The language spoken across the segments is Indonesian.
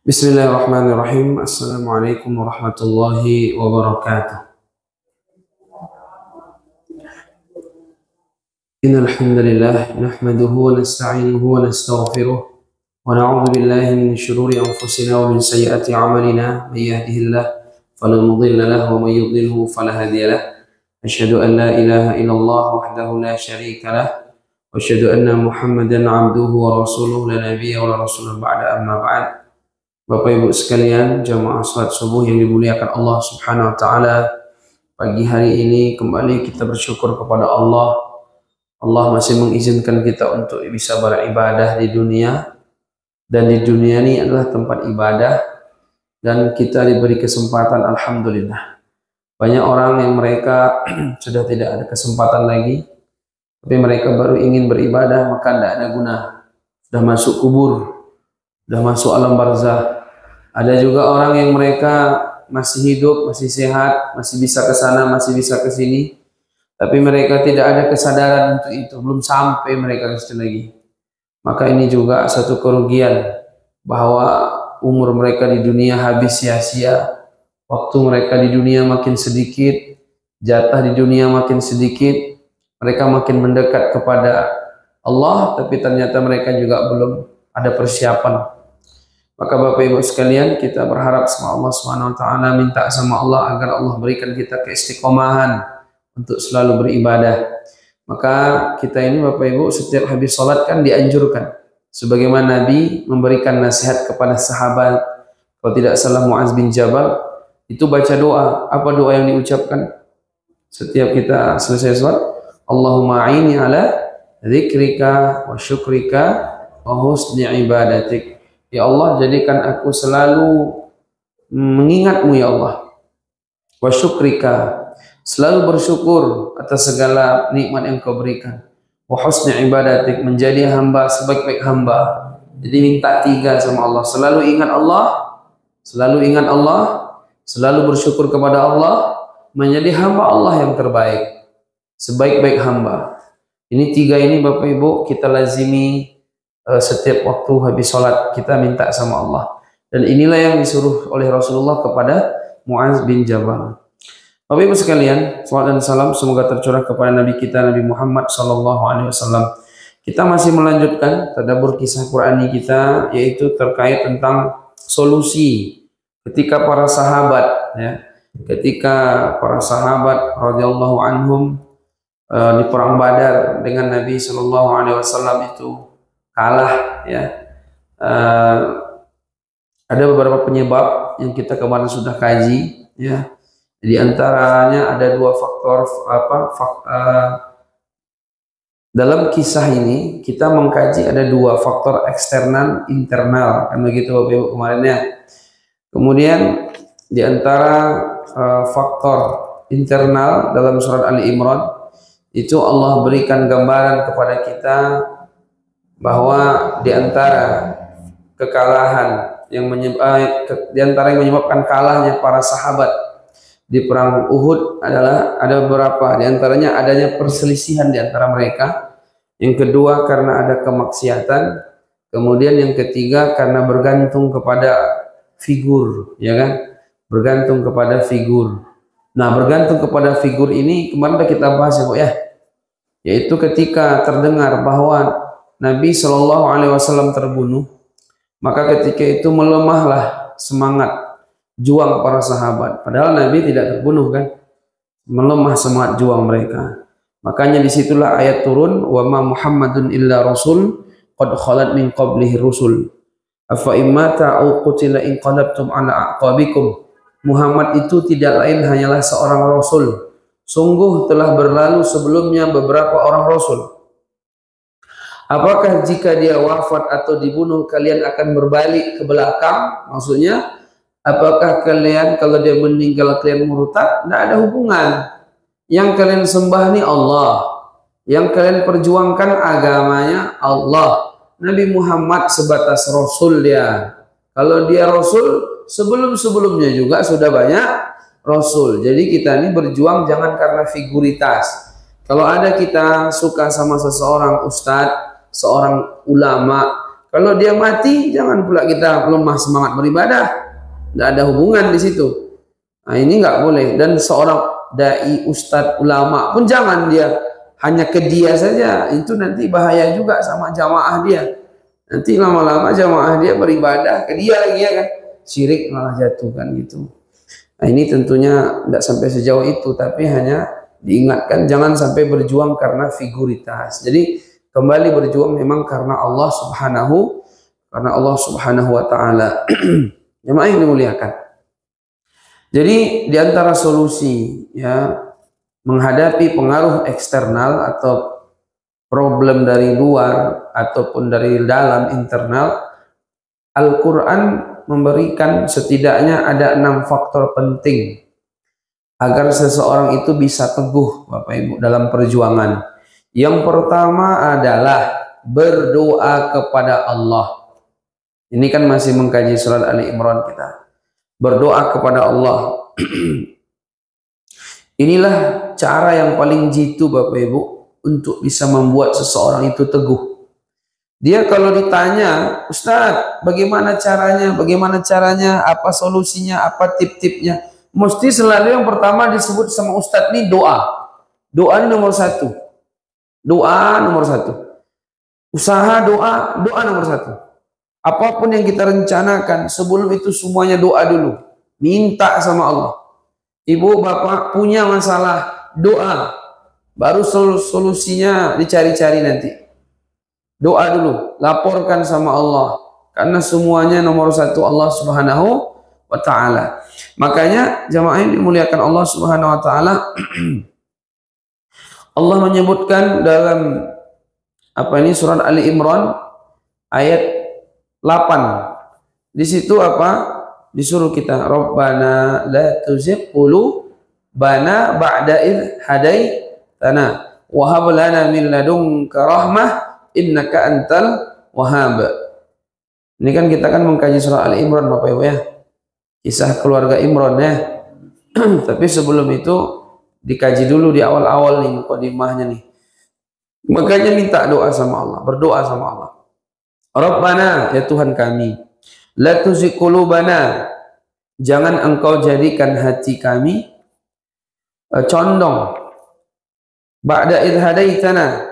Bismillahirrahmanirrahim. Assalamualaikum warahmatullahi wabarakatuh. Innal hamdalillah nahmaduhu wa nasta'inuhu wa nastaghfiruh wa na'udzu billahi min shururi anfusina wa min sayyiati a'malina. May yahdihillahu fala mudilla lahu wa may yudlilhu fala hadiya lahu. Asyhadu an la ilaha illallah wahdahu la syarika lah wa asyhadu anna Muhammadan 'abduhu wa rasuluhu la nabiyya wa la rasula ba'da, amma ba'd. Bapak Ibu sekalian, jamaah salat subuh yang dimuliakan Allah Subhanahu wa taala, pagi hari ini kembali kita bersyukur kepada Allah. Allah masih mengizinkan kita untuk bisa beribadah di dunia, dan di dunia ini adalah tempat ibadah, dan kita diberi kesempatan, alhamdulillah. Banyak orang yang mereka sudah tidak ada kesempatan lagi, tapi mereka baru ingin beribadah, maka tidak ada guna. Sudah masuk kubur, sudah masuk alam barzah. Ada juga orang yang mereka masih hidup, masih sehat, masih bisa ke sana, masih bisa ke sini, tapi mereka tidak ada kesadaran untuk itu, belum sampai mereka ke situ lagi. Maka ini juga satu kerugian, bahwa umur mereka di dunia habis sia-sia, waktu mereka di dunia makin sedikit, jatah di dunia makin sedikit, mereka makin mendekat kepada Allah, tapi ternyata mereka juga belum ada persiapan. Maka Bapak Ibu sekalian, kita berharap sama Allah Subhanahu wa taala, minta sama Allah agar Allah berikan kita keistiqomahan untuk selalu beribadah. Maka kita ini Bapak Ibu setiap habis sholat kan dianjurkan, sebagaimana Nabi memberikan nasihat kepada sahabat, kalau tidak salah Muaz bin Jabal, itu baca doa. Apa doa yang diucapkan setiap kita selesai sholat? Allahumma a'inni ala dzikrika wa syukrika wa husni ibadatik. Ya Allah, jadikan aku selalu mengingatmu ya Allah. Wa syukrika, selalu bersyukur atas segala nikmat yang kau berikan. Wa husni ibadatik, menjadi hamba sebaik-baik hamba. Jadi minta tiga sama Allah. Selalu ingat Allah, selalu ingat Allah, selalu bersyukur kepada Allah, menjadi hamba Allah yang terbaik, sebaik-baik hamba. Ini tiga ini Bapak Ibu kita lazimi. Setiap waktu habis sholat kita minta sama Allah, dan inilah yang disuruh oleh Rasulullah kepada Muaz bin Jabal. Bapak Ibu sekalian, salat dan salam semoga tercurah kepada Nabi kita Nabi Muhammad SAW. Kita masih melanjutkan tadabbur kisah Qurani kita, yaitu terkait tentang solusi ketika para sahabat, ya, ketika para sahabat radhiyallahu anhum di perang Badar dengan Nabi SAW itu kalah, ya. Ada beberapa penyebab yang kita kemarin sudah kaji, ya. Di antaranya ada dua faktor dalam kisah ini kita mengkaji ada dua faktor eksternal internal, kan begitu Bapak Ibu kemarin, ya. Kemudian di antara faktor internal dalam surat Ali Imran itu Allah berikan gambaran kepada kita bahwa di antara kekalahan yang menyebabkan kalahnya para sahabat di perang Uhud adalah ada beberapa, di antaranya adanya perselisihan di antara mereka, yang kedua karena ada kemaksiatan, kemudian yang ketiga karena bergantung kepada figur, ya kan, bergantung kepada figur. Nah, bergantung kepada figur ini kemarin kita bahas ya Bu, ya, yaitu ketika terdengar bahwa Nabi SAW terbunuh, maka ketika itu melemahlah semangat juang para sahabat. Padahal Nabi tidak terbunuh, kan? Melemah semangat juang mereka. Makanya disitulah ayat turun, wa ma Muhammadun illa rasul qad khalat min qablihi rusul afa immata au qutila in qalabtum ala aqabikum. Muhammad itu tidak lain hanyalah seorang rasul. Sungguh telah berlalu sebelumnya beberapa orang rasul. Apakah jika dia wafat atau dibunuh kalian akan berbalik ke belakang? Maksudnya, apakah kalian kalau dia meninggal kalian murtad? Tidak ada hubungan. Yang kalian sembah ini Allah, yang kalian perjuangkan agamanya Allah. Nabi Muhammad sebatas rasul dia. Kalau dia rasul, sebelum-sebelumnya juga sudah banyak rasul. Jadi kita ini berjuang jangan karena figuritas. Kalau ada kita suka sama seseorang ustadz, seorang ulama, Kalau dia mati, jangan pula kita lemah semangat beribadah. Tidak ada hubungan di situ. Nah, ini nggak boleh. Dan seorang dai, ustadz, ulama pun jangan dia hanya ke dia saja. Itu nanti bahaya juga sama jamaah dia. Nanti lama-lama jamaah dia beribadah ke dia lagi, ya kan? Syirik malah jatuh kan gitu. Nah, ini tentunya tidak sampai sejauh itu, tapi hanya diingatkan jangan sampai berjuang karena figuritas. Jadi kembali berjuang memang karena Allah Subhanahu wa taala. Jemaah yang dimuliakan. Jadi di antara solusi ya menghadapi pengaruh eksternal atau problem dari luar ataupun dari dalam internal, Al-Quran memberikan setidaknya ada 6 faktor penting agar seseorang itu bisa teguh, Bapak Ibu, dalam perjuangan. Yang pertama adalah berdoa kepada Allah. Ini kan masih mengkaji surat Ali Imran kita. Berdoa kepada Allah. Inilah cara yang paling jitu, Bapak Ibu, untuk bisa membuat seseorang itu teguh. Dia kalau ditanya, Ustadz, bagaimana caranya, apa solusinya, apa tip-tipnya, mesti selalu yang pertama disebut sama Ustadz ini doa. Doa ini nomor 1. Doa nomor 1. Usaha doa nomor 1. Apapun yang kita rencanakan, sebelum itu semuanya doa dulu. Minta sama Allah. Ibu, bapak punya masalah, doa. Baru solusinya dicari-cari nanti. Doa dulu, laporkan sama Allah. Karena semuanya nomor 1 Allah Subhanahu wa ta'ala. Makanya jamaah yang dimuliakan Allah Subhanahu wa ta'ala, Allah menyebutkan dalam surat Ali Imran ayat 8. Di situ disuruh kita, Rabbana la tuzigh qulubana ba'da idh hadaitana wa hab lana min ladunka rahmah innaka antal wahhab. Ini kan kita mengkaji surah Ali Imran, Bapak Ibu ya. Kisah keluarga Imran ya. Tapi sebelum itu dikaji dulu di awal-awal nih mukadimahnya nih. Makanya minta doa sama Allah, berdoa sama Allah. Rabbana, ya Tuhan kami, la tuzigh qulubana, jangan engkau jadikan hati kami condong. Ba'da idh hadaitana,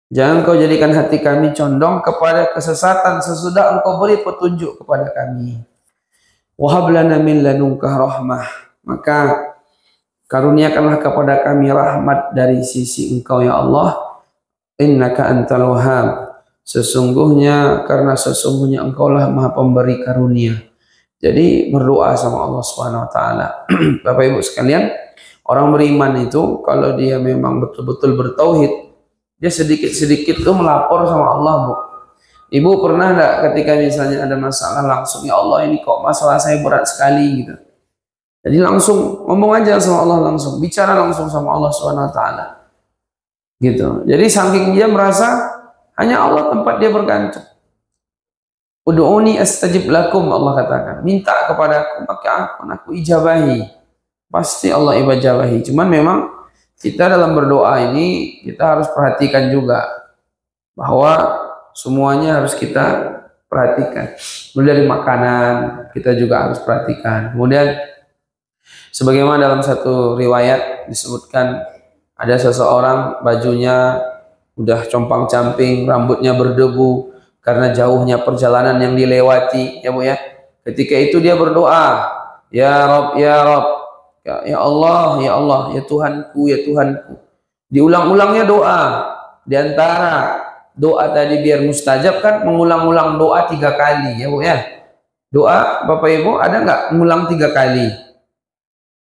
jangan engkau jadikan hati kami condong kepada kesesatan sesudah engkau beri petunjuk kepada kami. Wa hab lana min ladunka rahmah, maka karuniakanlah kepada kami rahmat dari sisi engkau ya Allah. Innaka antal wahhab, sesungguhnya engkaulah maha pemberi karunia. Jadi berdoa sama Allah Subhanahu wa ta'ala. Bapak Ibu sekalian, orang beriman itu kalau dia memang betul-betul bertauhid, dia sedikit-sedikit tuh melapor sama Allah, Bu. Ibu pernah enggak ketika misalnya ada masalah langsung, ya Allah ini kok masalah saya berat sekali gitu. Jadi langsung ngomong aja sama Allah, langsung bicara langsung sama Allah Subhanahu wa ta'ala. Gitu. Jadi saking dia merasa hanya Allah tempat dia bergantung. Ud'uni astajib lakum, Allah katakan. Minta kepadaku maka aku ijabahi. Pasti Allah ijabahi. Cuman memang kita dalam berdoa ini kita harus perhatikan juga bahwa semuanya harus kita perhatikan. Mulai dari makanan kita juga harus perhatikan. Kemudian sebagaimana dalam satu riwayat disebutkan ada seseorang bajunya udah compang-camping, rambutnya berdebu karena jauhnya perjalanan yang dilewati, ya Bu ya. Ketika itu dia berdoa, ya Rabb, ya Rabb, ya Allah, ya Allah, ya Tuhanku, ya Tuhanku. Diulang-ulangnya doa. Di antara doa tadi biar mustajab kan mengulang-ulang doa 3 kali, ya Bu ya. Doa Bapak Ibu ada nggak mengulang 3 kali?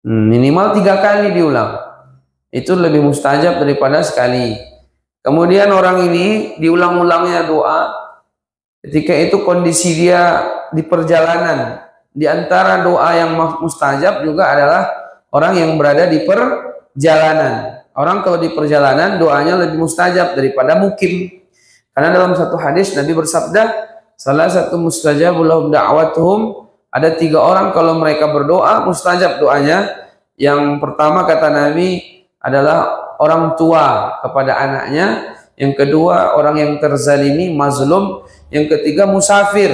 Minimal 3 kali diulang. Itu lebih mustajab daripada sekali. Kemudian orang ini diulang-ulangnya doa. Ketika itu kondisi dia di perjalanan. Di antara doa yang mustajab juga adalah orang yang berada di perjalanan. Orang kalau di perjalanan doanya lebih mustajab daripada mukim. Karena dalam satu hadis Nabi bersabda, salah satu mustajabul lahum da'watuhum, ada 3 orang kalau mereka berdoa mustajab doanya. Yang pertama kata Nabi adalah orang tua kepada anaknya, yang kedua orang yang terzalimi mazlum, Yang ketiga musafir,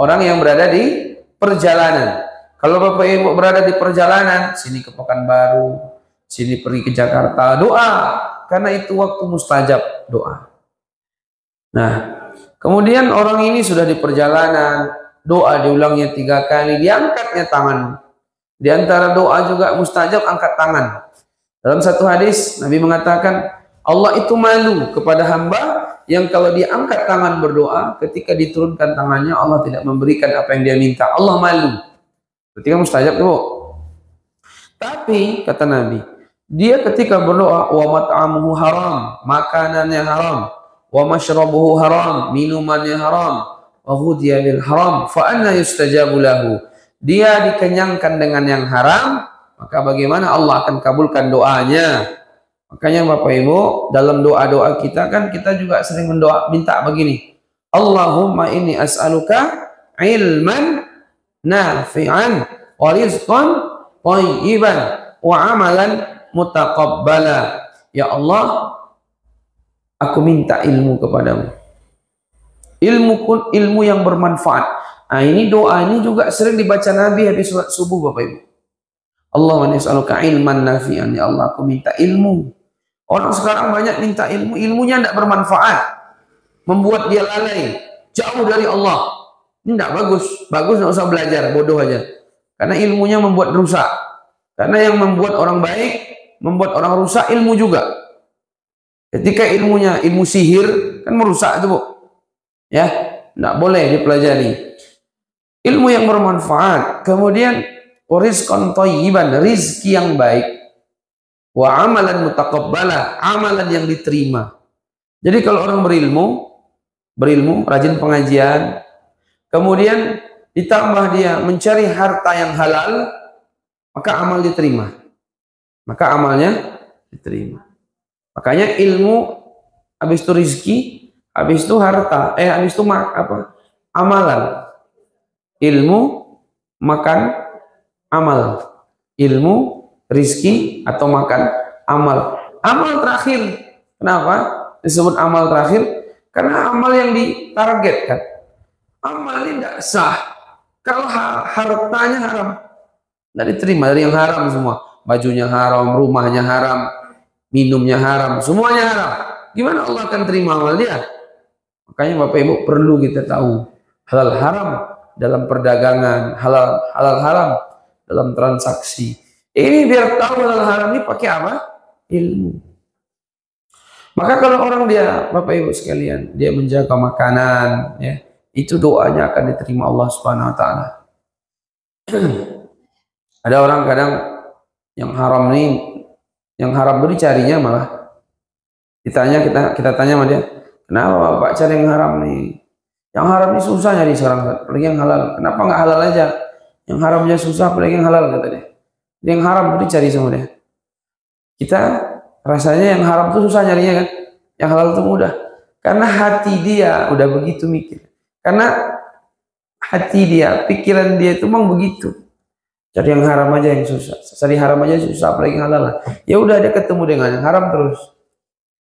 orang yang berada di perjalanan. Kalau Bapak Ibu berada di perjalanan, sini ke Pekanbaru, sini pergi ke Jakarta, doa, karena itu waktu mustajab doa. Nah, kemudian orang ini sudah di perjalanan, doa diulangnya 3 kali, diangkatnya tangan. Di antara doa juga mustajab angkat tangan. Dalam satu hadis Nabi mengatakan, Allah itu malu kepada hamba yang kalau dia angkat tangan berdoa, ketika diturunkan tangannya Allah tidak memberikan apa yang dia minta. Allah malu. Ketika mustajab tuh. Tapi kata Nabi, dia ketika berdoa, wa mat'amuhu haram, makanannya haram, wa mashrabuhu haram, minumannya haram, wa hudiya bil haram, fa anna yustajabu lahu. Dia dikenyangkan dengan yang haram, maka bagaimana Allah akan kabulkan doanya? Makanya Bapak Ibu, dalam doa-doa kita kan kita juga sering minta begini. Allahumma inni as'aluka ilman nafi'an wa rizqan thayyiban wa amalan mutaqabbala. Ya Allah, aku minta ilmu kepadamu. Ilmu yang bermanfaat. Nah, ini doa ini juga sering dibaca Nabi habis sholat subuh Bapak Ibu. Allahumma nas'aluka ilman nafi'an. Ya Allah, aku minta ilmu. Orang sekarang banyak minta ilmu, ilmunya tidak bermanfaat, membuat dia lalai, jauh dari Allah. Ini tidak bagus, bagus tidak usah belajar, bodoh aja. Karena ilmunya membuat rusak. Karena yang membuat orang baik, membuat orang rusak ilmu juga. Ketika ilmunya ilmu sihir kan merusak itu, Bu. Ya, tidak boleh dipelajari. Ilmu yang bermanfaat, kemudian rizqan thayyiban, rizki yang baik. Wa amalan mutaqabbala, amalan yang diterima. Jadi kalau orang berilmu, rajin pengajian, kemudian ditambah dia mencari harta yang halal, maka amal diterima. Maka amalnya diterima. Makanya ilmu, habis itu rizki, habis itu harta, habis itu amalan. Ilmu, makan, amal. Ilmu, rizki atau makan, amal. Amal terakhir. Kenapa disebut amal terakhir? Karena amal yang ditargetkan. Amal ini tidak sah kalau hartanya haram, tidak diterima. Dari yang haram semua, bajunya haram, rumahnya haram, minumnya haram, semuanya haram. Gimana Allah akan terima amal dia? Makanya Bapak Ibu perlu kita tahu halal haram dalam perdagangan, halal haram dalam transaksi. Ini biar tahu halal haram ini pakai apa? Ilmu. Maka kalau orang dia, Bapak Ibu sekalian, dia menjaga makanan, ya, itu doanya akan diterima Allah Subhanahu Wa Taala. Ada orang kadang yang haram nih, yang haram itu dicarinya malah ditanya, kita tanya sama dia, kenapa Bapak cari yang haram nih? Yang haram ini susah nyari sekarang, apalagi yang halal. Kenapa nggak halal aja? Yang haramnya susah, apalagi yang halal, kata dia. Yang haram itu dicari sama dia. Kita rasanya yang haram itu susah nyarinya kan, yang halal itu mudah. Karena hati dia udah begitu mikir. Karena hati dia, pikiran dia itu memang begitu. Cari yang haram aja yang susah, cari haram aja susah, apalagi yang halal. Ya udah dia ketemu dengan yang haram terus.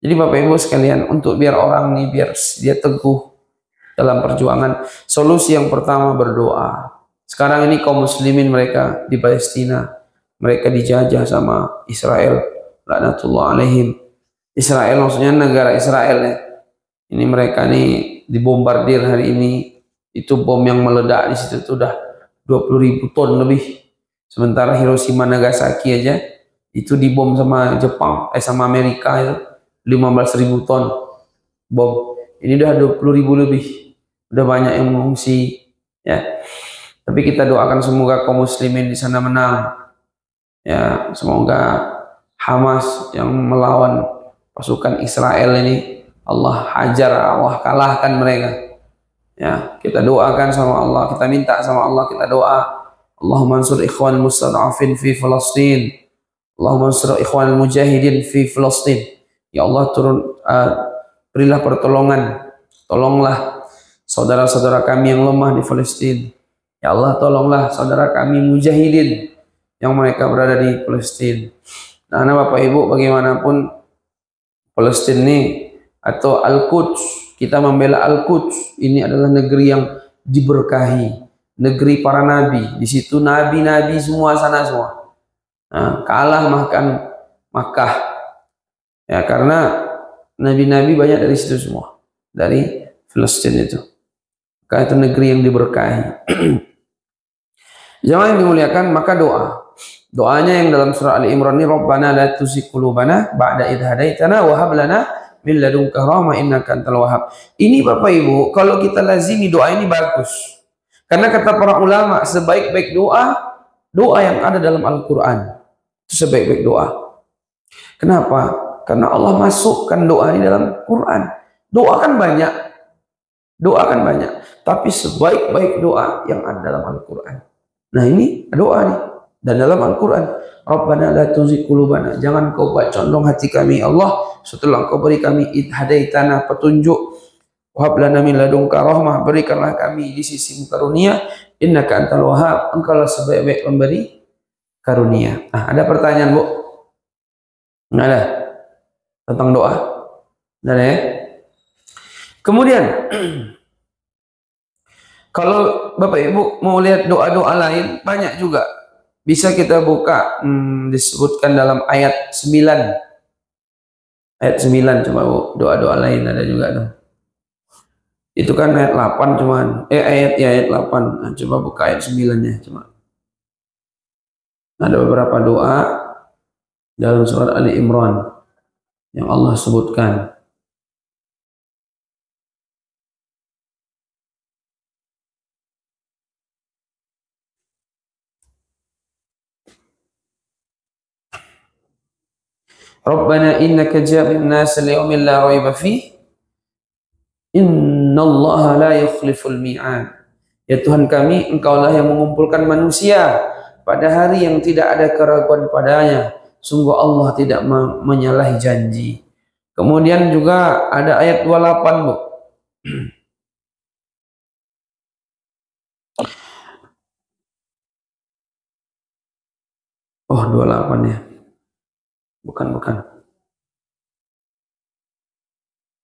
Jadi Bapak Ibu sekalian, untuk biar orang nih biar dia teguh dalam perjuangan, solusi yang pertama berdoa. Sekarang ini kaum muslimin mereka di Palestina, mereka dijajah sama Israel, laknatullah alaihim. Israel maksudnya negara Israel ya. Ini mereka nih dibombardir hari ini. Itu bom yang meledak di situ sudah 20.000 ton lebih. Sementara Hiroshima Nagasaki aja itu dibom sama Jepang, sama Amerika itu 15.000 ton bom. Ini udah 20.000 lebih. Udah banyak yang mengungsi ya. Tapi kita doakan semoga kaum muslimin di sana menang. Ya, semoga Hamas yang melawan pasukan Israel ini Allah hajar, Allah kalahkan mereka. Ya, kita doakan sama Allah, kita minta sama Allah, kita doa. Allahumma ansur ikhwan mustad'afin fi Palestin. Allahumma ansur ikhwan mujahidin fi Palestin. Ya Allah berilah pertolongan. Tolonglah saudara-saudara kami yang lemah di Palestina. Ya Allah, tolonglah saudara kami mujahidin yang mereka berada di Palestina. Nah, Bapak Ibu, bagaimanapun Palestina ini atau Al-Quds kita membela Al-Quds. Ini adalah negeri yang diberkahi, negeri para nabi. Di situ nabi-nabi semua sana semua. Nah, kalah makan Makkah. Ya, karena nabi-nabi banyak dari situ semua, dari Palestina itu. Maka itu negeri yang diberkahi. Jamaah yang dimuliakan, maka doanya yang dalam surah Ali Imran ini, Rabbana la tuzigh qulubana ba'da idh hadaitana wa hab lana min ladunka rahmah innaka antal wahhab. Ini Bapak Ibu, kalau kita lazimi doa ini bagus. Karena kata para ulama, sebaik-baik doa yang ada dalam Al-Qur'an. Itu sebaik-baik doa. Kenapa? Karena Allah masukkan doa ini dalam Quran. Doa kan banyak, tapi sebaik-baik doa yang ada dalam Al-Quran. Nah, ini doa nih, dan dalam Al-Quran, Rabbana la tuzigh qulubana, jangan kau buat condong hati kami Allah setelah kau beri kami hadaitana, petunjuk, wa hab lana min ladunka rahmah, berikanlah kami di sisimu karunia, innaka antal wahhab, engkaulah sebaik-baik pemberi karunia. Nah, ada pertanyaan, Bu? Nggak ada? Tentang doa? Nggak ada ya? Kemudian, kalau Bapak Ibu mau lihat doa-doa lain, banyak juga. Bisa kita buka, disebutkan dalam ayat 9. Ayat 9 coba Bu, doa-doa lain ada juga tuh. Itu kan ayat 8 cuman, ayat 8. Nah, coba buka ayat 9-nya coba. Ada beberapa doa dalam surat Ali Imran yang Allah sebutkan. Rabbana innaka jami'un nas liyaumin la raiba fih innallaha la yukhliful mi'ad. Ya Tuhan kami, engkaulah yang mengumpulkan manusia pada hari yang tidak ada keraguan padanya. Sungguh Allah tidak menyalahi janji. Kemudian juga ada ayat 28, Bu. Oh, 28 ya. Bukan.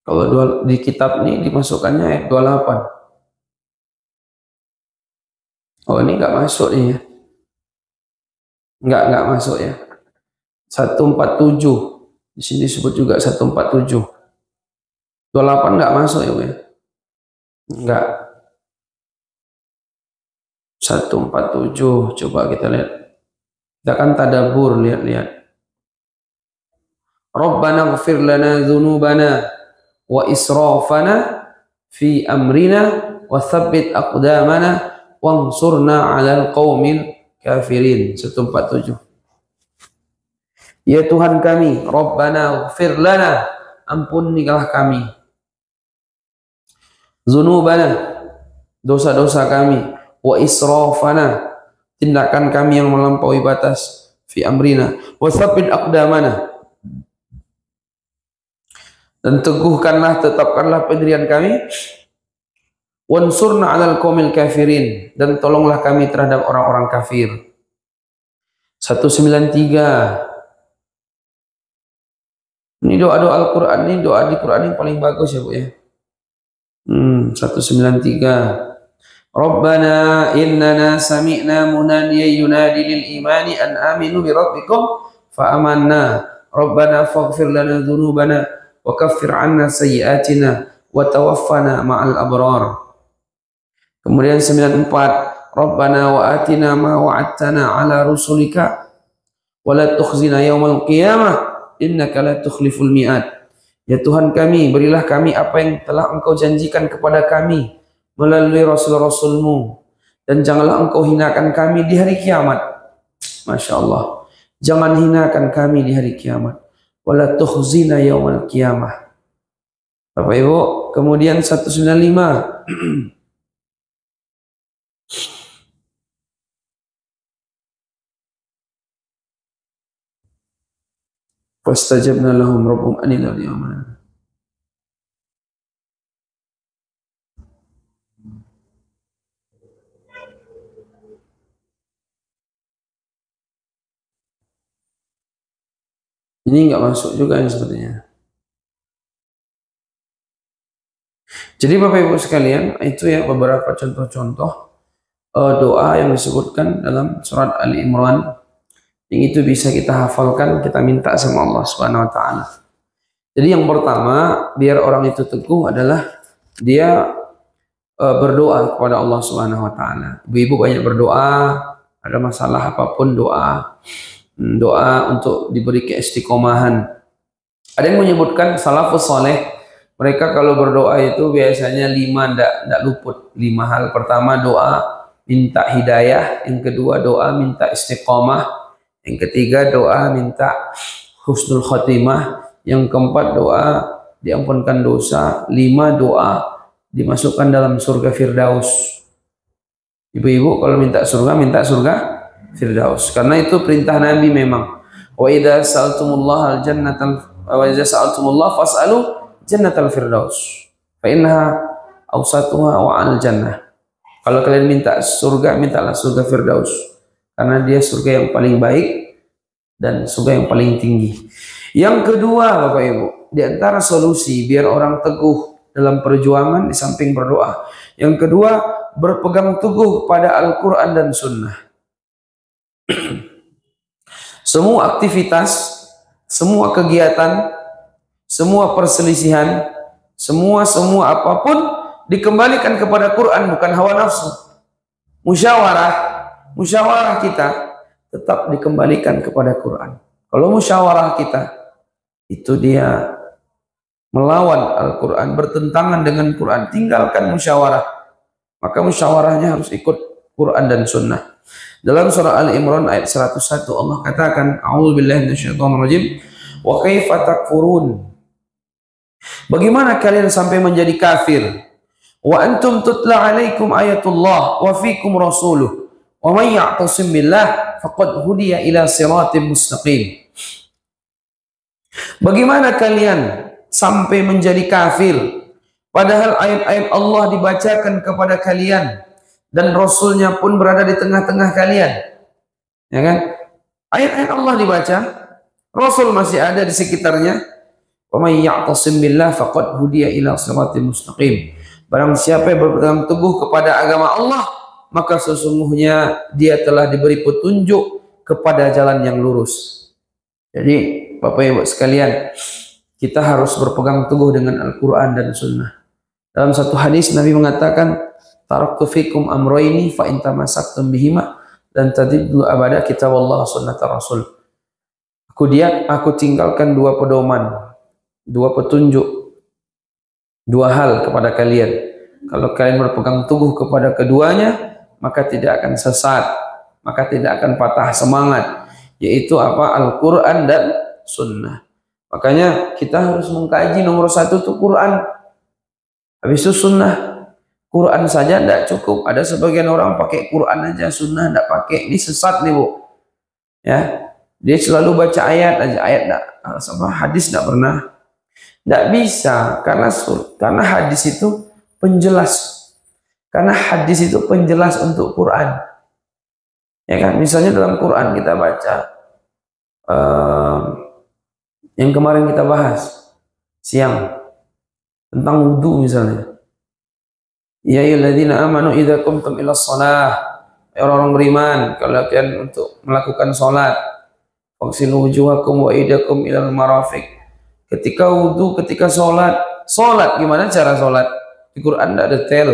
Kalau di kitab ini dimasukkannya ayat 28. Oh, ini enggak masuk nih ya. Enggak masuk ya. 147. Di sini disebut juga 147. 28 enggak masuk ya, Bu ya. Enggak. 147. Coba kita lihat. Kita kan tadabbur, lihat-lihat. Rabbana ighfir lana dzunubana wa israfana fi amrina wa tsabbit aqdamana wansurna 'alal qaumil kafirin. 147. Ya Tuhan kami, Rabbana ighfir lana, ampunilah kami, dzunubana, dosa-dosa kami, wa israfana, tindakan kami yang melampaui batas, fi amrina wa tsabbit aqdamana, dan teguhkanlah, tetapkanlah pendirian kami, wansurna 'alal qaumil kafirin, dan tolonglah kami terhadap orang-orang kafir. 193. Ini doa-doa Al-Qur'an, ini doa di Qur'an yang paling bagus ya, Bu ya. 193. Rabbana innana sami'na munadiyan yunadi lil imani an aminu bi rabbikum fa amanna. Rabbana faghfir lana dzunubana wa kaffir 'anna sayyi'atina wa tawaffana ma'al abrar. Kemudian 94. Rabbana wa atina ma wa'adtana 'ala rusulika wa la tukhzina yaumal qiyamah innaka la tukhliful mi'ad. Ya Tuhan kami, berilah kami apa yang telah Engkau janjikan kepada kami melalui Rasul-Rasulmu, dan janganlah Engkau hinakan kami di hari kiamat. Masya Allah, jangan hinakan kami di hari kiamat. Wala tukhzina yaumal qiyamah. Bapak Ibu, kemudian 195. Fastajabna lahum rabbuhum anil yawma. Ini enggak masuk juga ini sepertinya. Jadi Bapak Ibu sekalian, itu ya beberapa contoh-contoh doa yang disebutkan dalam surat Ali Imran, yang itu bisa kita hafalkan, kita minta sama Allah Subhanahu wa taala. Jadi yang pertama, biar orang itu teguh adalah dia berdoa kepada Allah Subhanahu wa taala. Ibu-ibu banyak berdoa, ada masalah apapun doa. Doa untuk diberi keistiqomahan. Ada yang menyebutkan salafus saleh, mereka kalau berdoa itu biasanya 5 ndak luput. 5 hal. Pertama doa minta hidayah, yang kedua doa minta istiqomah, yang ketiga doa minta husnul khotimah, yang keempat doa diampunkan dosa, 5 doa dimasukkan dalam surga Firdaus. Ibu-ibu kalau minta surga Firdaus, karena itu perintah Nabi memang. Wa idza sa'altumullaha al-jannata wa idza sa'altumullah fas'alu jannatal firdaus fa innaha awsatuha wa al-jannah. Kalau kalian minta surga, mintalah surga Firdaus, karena dia surga yang paling baik dan surga yang paling tinggi. Yang kedua Bapak Ibu, di antara solusi biar orang teguh dalam perjuangan di samping berdoa, yang kedua berpegang teguh pada Al-Quran dan Sunnah. Semua aktivitas, semua kegiatan, semua perselisihan, semua apapun dikembalikan kepada Quran, bukan hawa nafsu. Musyawarah kita tetap dikembalikan kepada Quran. Kalau musyawarah kita itu dia melawan Al-Quran, bertentangan dengan Quran, tinggalkan musyawarah. Maka musyawarahnya harus ikut Quran dan Sunnah. Dalam surah Ali Imran ayat 101 Allah katakan, a'udzubillahi minasyaitonirrajim, wa kaifa takfurun. Bagaimana kalian sampai menjadi kafir? Wa antum tutla alaikum ayatullah wa fikum rasuluh wa man ya'tasim billah faqad hudiya ila siratim mustaqim. Bagaimana kalian sampai menjadi kafir padahal ayat-ayat Allah dibacakan kepada kalian dan Rasulnya pun berada di tengah-tengah kalian, ya kan? Ayat-ayat Allah dibaca, Rasul masih ada di sekitarnya. Wa may ya'tasim billah faqad hudiya ila siratim mustaqim. Barang siapa yang berpegang teguh kepada agama Allah, maka sesungguhnya dia telah diberi petunjuk kepada jalan yang lurus. Jadi Bapak Ibu sekalian, kita harus berpegang teguh dengan Al-Quran dan Sunnah. Dalam satu hadis Nabi mengatakan, taraktu fikum amroini fa in tamassaktum bihima dan tadillu abada kitab Allah sunnat Rasul. Aku tinggalkan 2 pedoman, 2 petunjuk, 2 hal kepada kalian. Kalau kalian berpegang teguh kepada keduanya, maka tidak akan sesat, maka tidak akan patah semangat, yaitu apa? Al-Quran dan Sunnah. Makanya kita harus mengkaji nomor 1 itu Quran, habis itu Sunnah. Quran saja tidak cukup. Ada sebagian orang pakai Quran aja, Sunnah tidak pakai. Ini sesat nih Bu. Ya, dia selalu baca ayat aja, hadis tidak pernah. Tidak bisa, karena hadis itu penjelas. Karena hadis itu penjelas untuk Quran. Ya kan? Misalnya dalam Quran kita baca yang kemarin kita bahas siang tentang wudu misalnya. Ya ayyuhalladzina amanu idza qumtum ilas shalah. Orang-orang beriman, kalau kalian untuk melakukan salat, faghsilu wujuhakum wa aydakum ilal marafiq. Ketika wudu, ketika sholat gimana cara sholat? Di Quran tidak detail.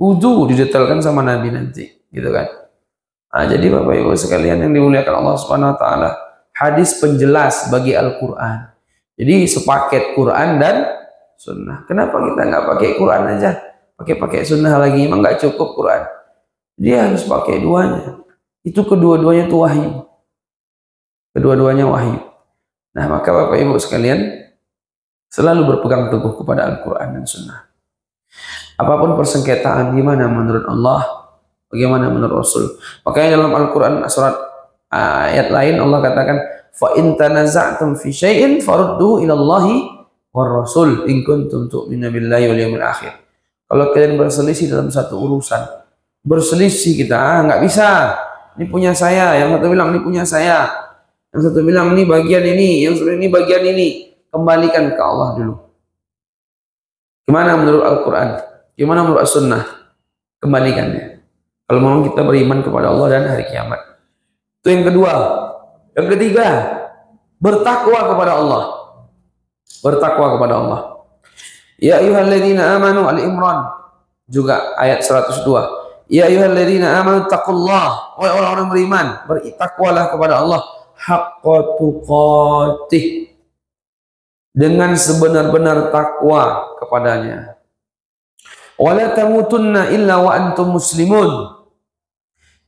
Wudu didetailkan sama Nabi nanti, gitu kan? Nah, jadi Bapak Ibu sekalian yang dimuliakan Allah Subhanahu Wa Taala, hadis penjelas bagi Al-Quran. Jadi sepaket Quran dan Sunnah. Kenapa kita nggak pakai Quran aja? Pakai Sunnah lagi, emang nggak cukup Quran? Dia harus pakai duanya. Itu kedua-duanya itu wahyu. Kedua-duanya wahyu. Nah, maka Bapak Ibu sekalian selalu berpegang teguh kepada Al-Quran dan Sunnah. Apapun persengketaan, gimana menurut Allah, bagaimana menurut Rasul. Makanya dalam Al-Quran surat ayat lain Allah katakan, fa in tanaza'tum fi syai'in farudduhu ila Allahi war Rasul in kuntum tu'minu billahi wal yawmil akhir. Kalau kalian berselisih dalam satu urusan, berselisih kita, nggak bisa. Ini punya saya, yang satu bilang ini punya saya. Yang satu bilang ini bagian ini, yang satu ini bagian ini. Kembalikan ke Allah dulu. Gimana menurut Al-Quran? Gimana menurut As-Sunnah? Kembalikannya. Kalau memang kita beriman kepada Allah dan hari kiamat. Itu yang kedua. Yang ketiga, bertakwa kepada Allah. Bertakwa kepada Allah. Ya ayyuhalladzina amanu, Al-Imran juga ayat 102. Ya ayyuhalladzina amanu taqullah, wahai orang-orang beriman, bertakwalah kepada Allah haqqa tuqatih, dengan sebenar-benar takwa kepadanya. Wala tamutunna illa wa antum muslimun,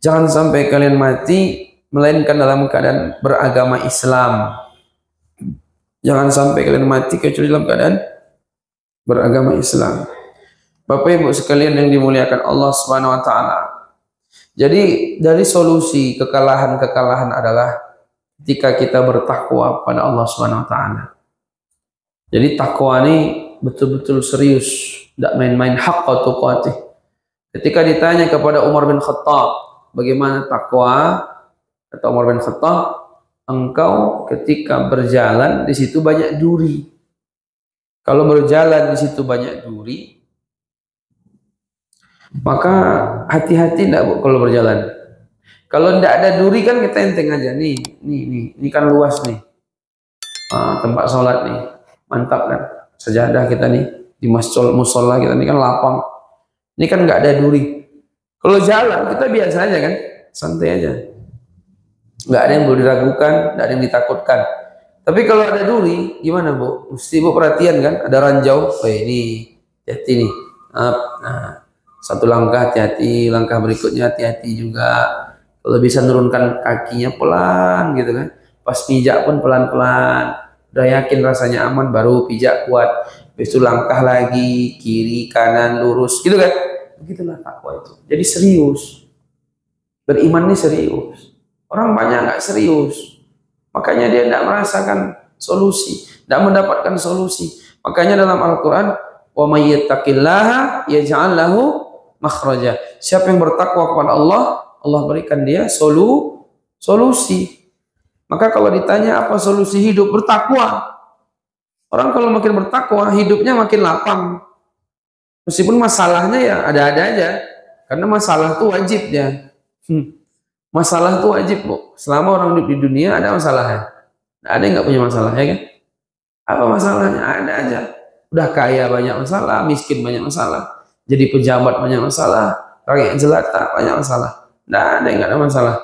jangan sampai kalian mati melainkan dalam keadaan beragama Islam. Jangan sampai kalian mati kecuali dalam keadaan beragama Islam. Bapak Ibu sekalian yang dimuliakan Allah Subhanahu wa taala. Jadi dari solusi kekalahan-kekalahan adalah ketika kita bertakwa pada Allah Subhanahu wa taala. Jadi takwa ini betul-betul serius, tidak main-main, haqqa tuqatih. Ketika ditanya kepada Umar bin Khattab, bagaimana takwa? Kata Umar bin Khattab, engkau ketika berjalan di situ banyak duri. Kalau berjalan di situ banyak duri, maka hati-hati enggak Bu kalau berjalan. Kalau enggak ada duri kan kita enteng aja nih, ini kan luas nih. Tempat sholat nih, mantap kan. Sejadah kita nih di musola kita nih kan lapang. Ini kan enggak ada duri. Kalau jalan kita biasa aja kan, santai aja. Enggak ada yang perlu diragukan, enggak ada yang ditakutkan. Tapi kalau ada duri, gimana Bu? Mesti Bu perhatian kan, ada ranjau. Oh ini, hati nih. Nah, satu langkah hati-hati, langkah berikutnya hati-hati juga. Kalau bisa nurunkan kakinya pelan gitu kan. Pas pijak pun pelan-pelan. Udah yakin rasanya aman baru pijak kuat. Habis itu langkah lagi, kiri, kanan, lurus gitu kan. Begitulah takwa itu. Jadi serius. Beriman ini serius. Orang banyak nggak serius. Makanya dia tidak merasakan solusi, tidak mendapatkan solusi. Makanya dalam Al-Quran, wa may yattaqillaha yaj'al lahu makhraja. Siapa yang bertakwa kepada Allah, Allah berikan dia solusi. Maka kalau ditanya apa solusi hidup, bertakwa. Orang kalau makin bertakwa, hidupnya makin lapang. Meskipun masalahnya ya ada-ada aja. Karena masalah itu wajib ya. Masalah itu wajib Bu. Selama orang hidup di dunia ada masalahnya. Ada yang nggak punya masalah ya kan? Apa masalahnya? Ada aja. Udah kaya banyak masalah, miskin banyak masalah. Jadi pejabat banyak masalah, rakyat jelata banyak masalah. Nah, ada yang nggak ada masalah.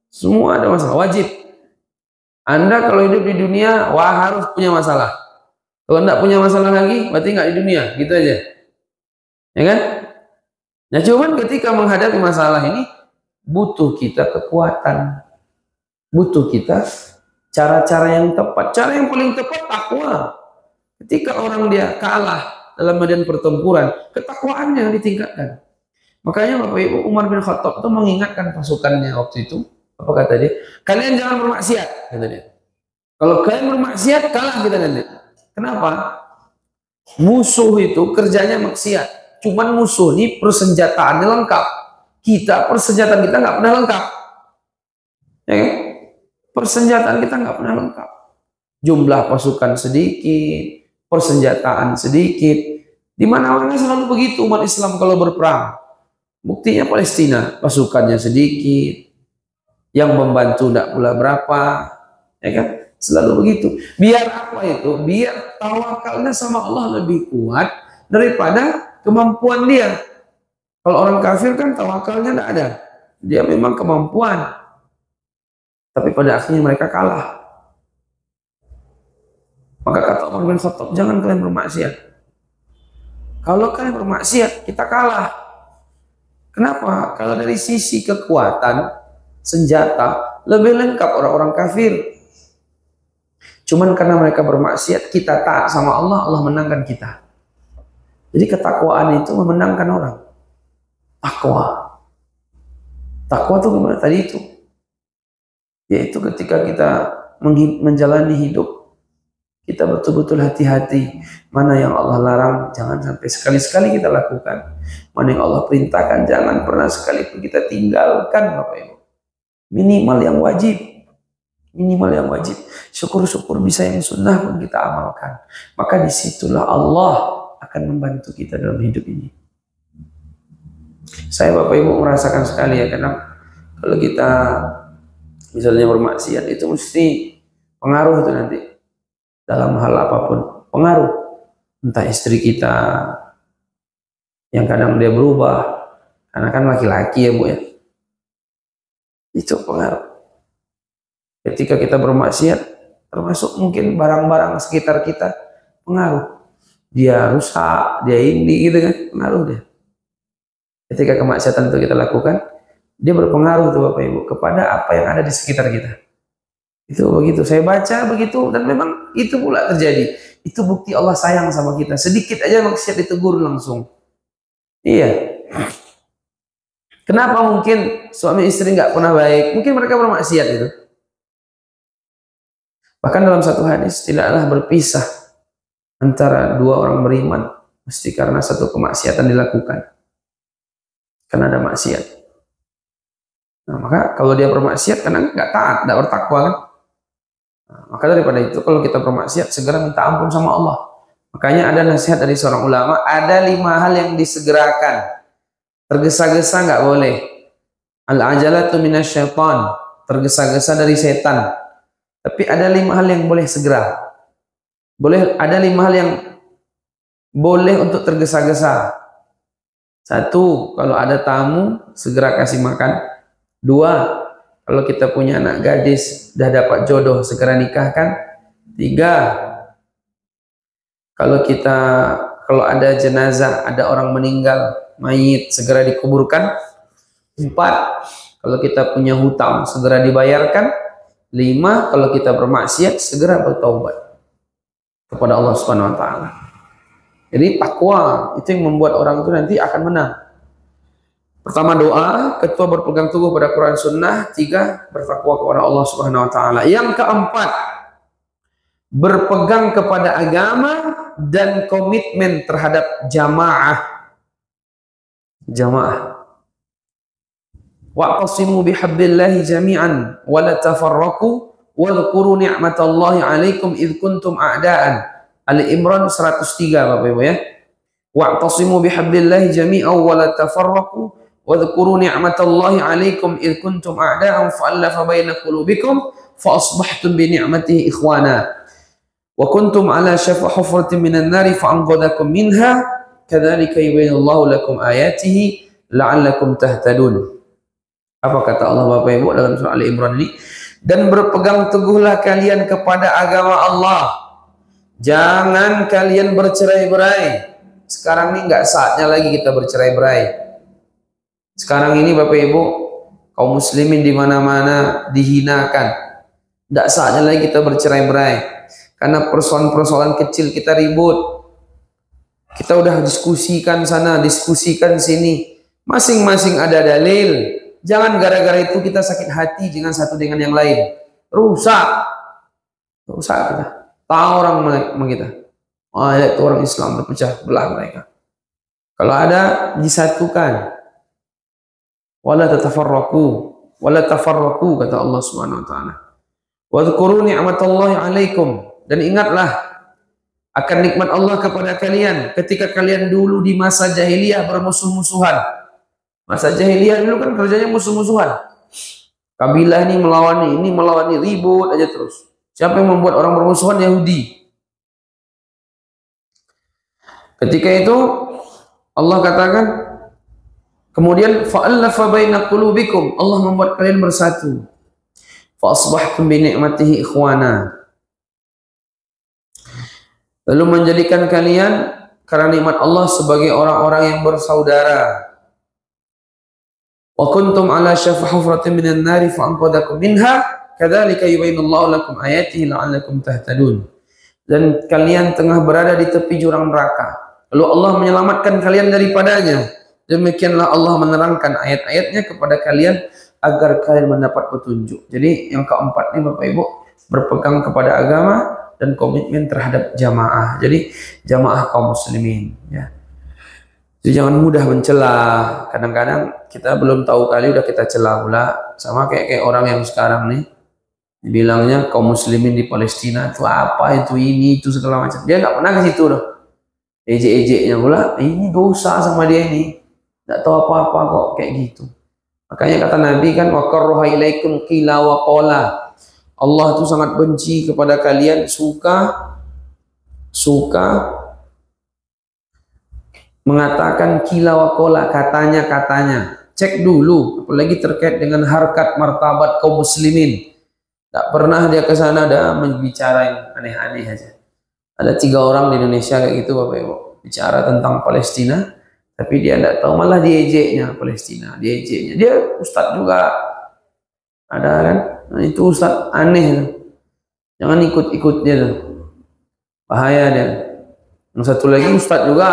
Semua ada masalah, wajib. Anda kalau hidup di dunia, harus punya masalah. Kalau nggak punya masalah lagi, berarti nggak di dunia, gitu aja. Ya kan? Nah, cuman ketika menghadapi masalah ini, butuh kita kekuatan. Butuh kita cara-cara yang tepat. Cara yang paling tepat takwa. Ketika orang dia kalah dalam medan pertempuran, ketakwaannya ditingkatkan. Makanya Bapak Ibu, Umar bin Khattab itu mengingatkan pasukannya waktu itu. Apa kata dia? Kalian jangan bermaksiat, kata dia. Kalau kalian bermaksiat, kalah kita nanti. Kenapa? Musuh itu kerjanya maksiat. Cuman musuh ini persenjataannya lengkap. Kita persenjataan kita nggak pernah lengkap. Ya kan? Persenjataan kita nggak pernah lengkap. Jumlah pasukan sedikit, persenjataan sedikit. Di mana-mana selalu begitu umat Islam kalau berperang. Buktinya Palestina, pasukannya sedikit, yang membantu tidak pula berapa, ya kan? Selalu begitu. Biar apa itu? Biar tawakalnya sama Allah lebih kuat daripada kemampuan dia. Kalau orang kafir kan tawakalnya tidak ada. Dia memang kemampuan. Tapi pada akhirnya mereka kalah. Maka kata Umar bin Khattab, jangan kalian bermaksiat. Kalau kalian bermaksiat, kita kalah. Kenapa? Kalau dari sisi kekuatan, senjata, lebih lengkap orang-orang kafir. Cuman karena mereka bermaksiat, kita taat sama Allah, Allah menangkan kita. Jadi ketakwaan itu memenangkan orang. Takwa. Takwa itu gimana tadi itu? Yaitu ketika kita menjalani hidup, kita betul-betul hati-hati. Mana yang Allah larang, jangan sampai sekali-sekali kita lakukan. Mana yang Allah perintahkan, jangan pernah sekalipun kita tinggalkan, Bapak Ibu. Minimal yang wajib. Minimal yang wajib. Syukur-syukur bisa yang sunnah pun kita amalkan. Maka disitulah Allah akan membantu kita dalam hidup ini. Saya Bapak Ibu merasakan sekali ya, karena kalau kita misalnya bermaksiat itu mesti pengaruh itu nanti dalam hal apapun, pengaruh. Entah istri kita yang kadang dia berubah, karena kan laki-laki ya Bu ya, itu pengaruh. Ketika kita bermaksiat, termasuk mungkin barang-barang sekitar kita pengaruh. Dia rusak, dia ini gitu kan, pengaruh dia. Ketika kemaksiatan itu kita lakukan, dia berpengaruh tuh Bapak Ibu kepada apa yang ada di sekitar kita. Itu begitu, saya baca begitu, dan memang itu pula terjadi. Itu bukti Allah sayang sama kita. Sedikit aja maksiat ditegur langsung. Iya. Kenapa mungkin suami istri nggak pernah baik? Mungkin mereka bermaksiat itu. Bahkan dalam satu hadis, tidaklah berpisah antara dua orang beriman mesti karena satu kemaksiatan dilakukan. Karena ada maksiat. Nah, maka kalau dia bermaksiat karena nggak taat, nggak bertakwa kan? Nah, maka daripada itu kalau kita bermaksiat segera minta ampun sama Allah. Makanya ada nasihat dari seorang ulama, ada 5 hal yang disegerakan. Tergesa-gesa nggak boleh. Al-ajalatu minasyaitan, tergesa-gesa dari setan. Tapi ada 5 hal yang boleh segera. Boleh, ada 5 hal yang boleh untuk tergesa-gesa. 1, kalau ada tamu segera kasih makan. 2, kalau kita punya anak gadis sudah dapat jodoh segera nikahkan. 3, kalau ada jenazah, ada orang meninggal, mayit segera dikuburkan. 4, kalau kita punya hutang segera dibayarkan. 5, kalau kita bermaksiat segera bertaubat kepada Allah Subhanahu wa taala. Jadi takwa itu yang membuat orang itu nanti akan menang. Pertama doa, kedua berpegang teguh pada Quran Sunnah, 3 bertakwa kepada Allah Subhanahu wa taala. Yang keempat, berpegang kepada agama dan komitmen terhadap jamaah. Jamaah. Wa'tasimu bihablillahi jami'an wa la tafarraqu wadhkuru ni'matallahi 'alaikum id kuntum a'daan. Ali Imran 103 Bapak Ibu ya. Wa'tasimu bihablillahi jami'an wa la tafarraqu wadhkuru ni'matallahi 'alaikum id kuntum a'daan fa'alafa baina qulubikum fa asbahtum bi ni'matihi ikhwana wa kuntum 'ala shafa hufratin minan nari fa anqadhakum minha kadzalika yubayyinullahu lakum ayatihi la'allakum tahtadun. Apa kata Allah Bapak Ibu dalam surah Ali Imran ini? Dan berpegang teguhlah kalian kepada agama Allah. Jangan kalian bercerai-berai. Sekarang ini nggak saatnya lagi kita bercerai-berai. Sekarang ini Bapak Ibu, kaum muslimin di mana-mana dihinakan. Nggak saatnya lagi kita bercerai-berai. Karena persoalan-persoalan kecil kita ribut. Kita udah diskusikan sana, diskusikan sini. Masing-masing ada dalil. Jangan gara-gara itu kita sakit hati dengan satu dengan yang lain. Rusak. Rusak kita. Tahu orang kita. Oh, ya, itu orang Islam berpecah belah mereka. Kalau ada disatukan. Wala tatafarraqu, wala tafarraqu kata Allah Subhanahu wa taala. Wa dzkuru ni'matallahi 'alaikum, dan ingatlah akan nikmat Allah kepada kalian ketika kalian dulu di masa jahiliyah bermusuh-musuhan. Masa jahiliyah dulu kan kerjanya musuh-musuhan. Kabilah ini melawan ini, ribut aja terus. Siapa yang membuat orang bermusuhan? Yahudi. Ketika itu Allah katakan, kemudian fa'alafa baina qulubikum, Allah membuat kalian bersatu. Fa asbahtum bi ni'matihi ikhwana. Lalu menjadikan kalian karena nikmat Allah sebagai orang-orang yang bersaudara. Wa kuntum ala syafa hufratin minan nari fa anqadhakum minha kadzalika yubayyinullahu lakum ayatihi la'allakum tahtadun. Dan kalian tengah berada di tepi jurang neraka, lalu Allah menyelamatkan kalian daripadanya. Demikianlah Allah menerangkan ayat-ayatnya kepada kalian agar kalian mendapat petunjuk. Jadi yang keempat ini Bapak Ibu, berpegang kepada agama dan komitmen terhadap jamaah. Jadi jamaah kaum muslimin ya. Jadi jangan mudah mencela. Kadang-kadang kita belum tahu kali udah kita cela pula. Sama kayak orang yang sekarang nih, bilangnya kaum muslimin di Palestina itu apa, itu ini, itu segala macam. Dia nggak pernah ke situ loh. ejek-ejeknya pula, ini dosa sama dia ini, tidak tahu apa-apa kok kayak gitu. Makanya kata Nabi kan, wa karraha ilaikum qila wa qala. Allah itu sangat benci kepada kalian, suka mengatakan qila wa qala, katanya. Cek dulu, apalagi terkait dengan harkat martabat kaum muslimin. Tak pernah dia ke sana ada berbicara yang aneh-aneh aja. Ada 3 orang di Indonesia kayak gitu Bapak Ibu, bicara tentang Palestina, tapi dia tidak tahu, malah diejeknya Palestina, diejeknya. Dia ustadz juga ada kan, nah, itu ustadz aneh, jangan ikut-ikut dia tuh, bahaya dia. Yang satu lagi ustadz juga,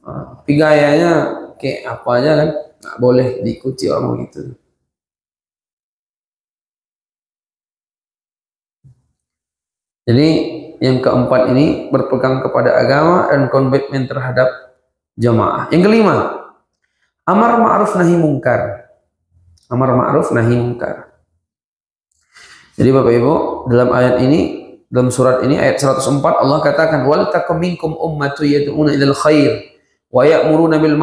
tapi gayanya kayak apa aja kan, nggak boleh diikuti orang begitu. Jadi yang keempat ini berpegang kepada agama dan komitmen terhadap jamaah. Yang kelima, amar ma'ruf nahi mungkar. Amar ma'ruf nahi mungkar. Jadi Bapak Ibu, dalam ayat ini, dalam surat ini ayat 104, Allah katakan wal takum minkum ummatu yad'una ilal khair wa ya'muruna bil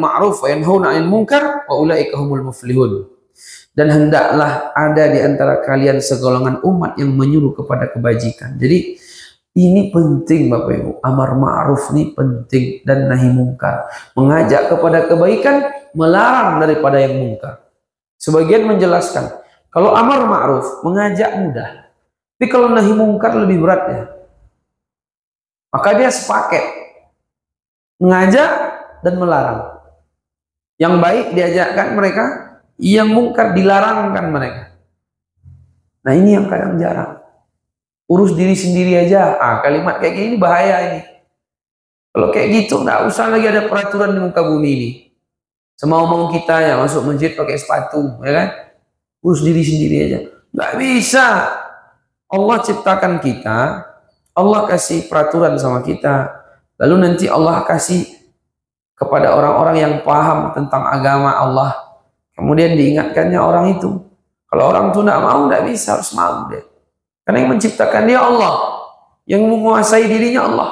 ma'ruf wa yanhauna 'anil munkar wa ulaika humul muflihun. Dan hendaklah ada di antara kalian segolongan umat yang menyuruh kepada kebajikan. Jadi ini penting Bapak Ibu, amar ma'ruf ini penting, dan nahi mungkar, mengajak kepada kebaikan, melarang daripada yang mungkar. Sebagian menjelaskan, kalau amar ma'ruf mengajak mudah, tapi kalau nahi mungkar lebih berat ya. Maka dia sepaket, mengajak dan melarang. Yang baik diajakkan mereka, yang mungkar dilarangkan mereka. Nah ini yang kadang jarang. Urus diri sendiri aja. Kalimat kayak gini bahaya ini. Kalau kayak gitu nggak usah lagi ada peraturan di muka bumi ini. Semau-mau kita ya masuk masjid pakai sepatu, ya kan? Urus diri sendiri aja. Nggak bisa. Allah ciptakan kita, Allah kasih peraturan sama kita. Lalu nanti Allah kasih kepada orang-orang yang paham tentang agama Allah. Kemudian diingatkannya orang itu. Kalau orang itu tidak mau, tidak bisa, harus mau dia. Karena yang menciptakan dia Allah, yang menguasai dirinya Allah.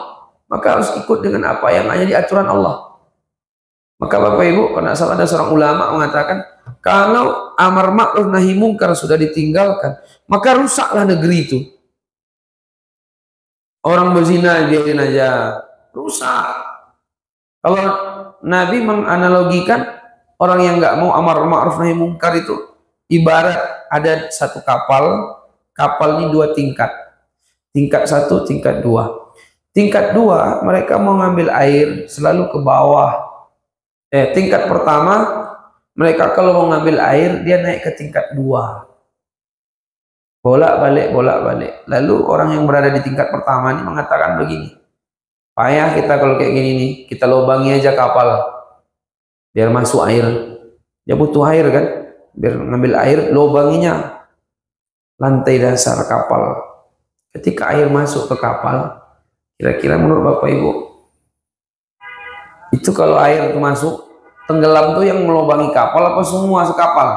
Maka harus ikut dengan apa yang ada di aturan Allah. Maka Bapak Ibu, kalau salah ada seorang ulama mengatakan, kalau amar ma'ruf nahi mungkar sudah ditinggalkan, maka rusaklah negeri itu. Orang berzina biarin aja, rusak. Kalau Nabi menganalogikan orang yang nggak mau amar ma'ruf nahi mungkar itu ibarat ada satu kapal ini 2 tingkat. Tingkat 1, tingkat 2. Tingkat 2 mereka mau ngambil air selalu ke bawah. Tingkat pertama mereka kalau mau ngambil air dia naik ke tingkat 2. Bolak-balik. Lalu orang yang berada di tingkat pertama ini mengatakan begini, payah kita kalau kayak gini nih, kita lobangi aja kapal biar masuk air. Dia butuh air kan, biar ngambil air, lobanginya lantai dasar kapal. Ketika air masuk ke kapal, kira-kira menurut Bapak Ibu, itu kalau air itu masuk, tenggelam tuh yang melobangi kapal apa semua sekapal?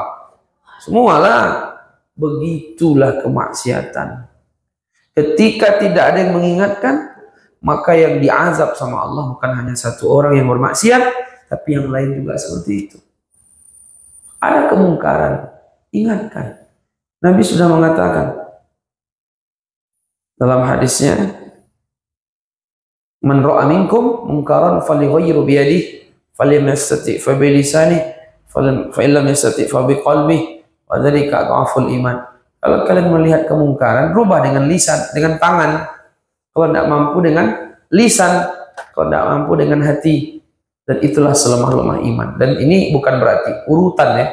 Semualah. Begitulah kemaksiatan. Ketika tidak ada yang mengingatkan, maka yang diazab sama Allah bukan hanya satu orang yang bermaksiat, tapi yang lain juga seperti itu. Ada kemungkaran, ingatkan. Nabi sudah mengatakan dalam hadisnya, man ra'a minkum munkaran falyughayyirhu bi yadihi falam yastati' fa bi lisanihi fa illam yastati' fa bi qalbihi wa dzalika adhaful iman. Kalau kalian melihat kemungkaran, rubah dengan lisan, dengan tangan. Kalau tidak mampu dengan lisan, kalau tidak mampu dengan hati. Dan itulah selemah-lemah iman. Dan ini bukan berarti urutan ya.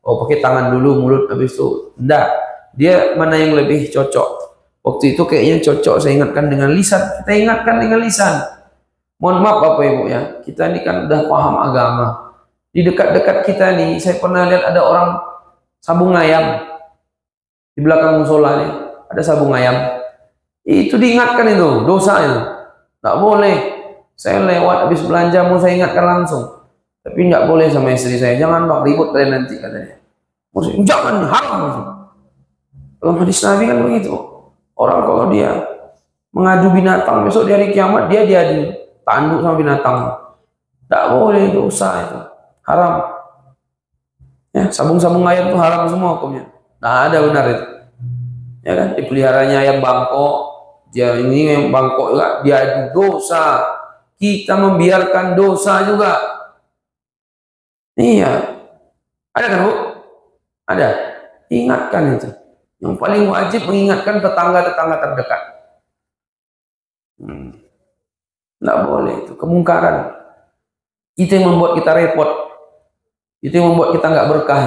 Oh pakai tangan dulu, mulut, habis itu. Tidak. Dia mana yang lebih cocok. Waktu itu kayaknya cocok saya ingatkan dengan lisan. Kita ingatkan dengan lisan. Mohon maaf Bapak Ibu ya. Kita ini kan udah paham agama. Di dekat-dekat kita nih, saya pernah lihat ada orang sabung ayam. Di belakang musola nih, ada sabung ayam. Itu diingatkan itu, dosa itu. Tidak boleh. Saya lewat habis belanja mau saya ingatkan langsung. Tapi nggak boleh sama istri saya. Jangan bang, ribut kalian nanti katanya. Jangan, haram. Kalau hadis Nabi kan begitu. Orang kalau dia mengadu binatang, besok di hari kiamat dia diadu tanduk sama binatang. Tidak boleh, dosa itu, haram. Ya, sabung-sabung ayam itu haram semua hukumnya. Nah, ada benar itu. Ya kan, dipeliharanya ayam bangkok, dia ini yang bangkok juga, dia adu dosa. Kita membiarkan dosa juga. Iya, ada kan Bu? Ada. Ingatkan itu. Yang paling wajib mengingatkan tetangga-tetangga terdekat. Nggak boleh itu, kemungkaran. Itu yang membuat kita repot. Itu yang membuat kita nggak berkah.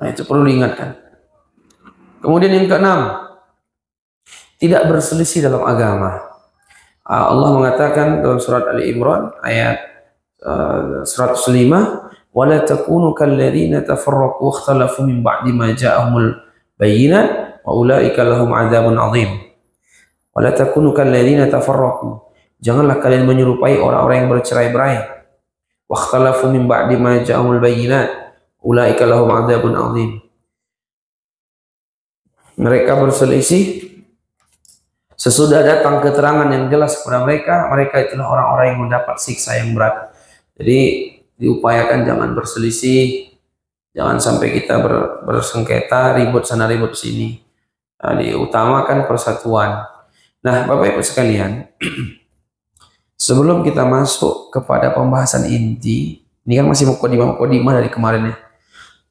Nah, itu perlu diingatkan. Kemudian yang keenam, tidak berselisih dalam agama. Allah mengatakan dalam surat Ali Imran ayat 105, وَلَا تَكُونُوا كَالَّذِينَ تَفَرَّقُوا وَاخْتَلَفُوا مِنْ بَعْدِ مَا جَاءَهُمُ الْبَيِّنَاتُ وَأُولَٰئِكَ لَهُمْ عَذَابٌ عَظِيمٌ. وَلَا تَكُونُوا كَالَّذِينَ تَفَرَّقُوا, janganlah kalian menyerupai orang-orang yang bercerai-berai. وَاخْتَلَفُوا مِنْ بَعْدِ مَا جَاءَهُمُ الْبَيِّنَاتُ وَأُولَٰئِكَ لَهُمْ عَذَابٌ عَظِيمٌ. Mereka berselisih sesudah datang keterangan yang jelas kepada mereka, mereka itulah orang-orang yang mendapat siksa yang berat. Jadi diupayakan jangan berselisih, jangan sampai kita bersengketa, ribut sana ribut sini. Nah, diutamakan persatuan. Nah, Bapak Ibu sekalian, sebelum kita masuk kepada pembahasan inti, ini kan masih mukadimah dari kemarin ya.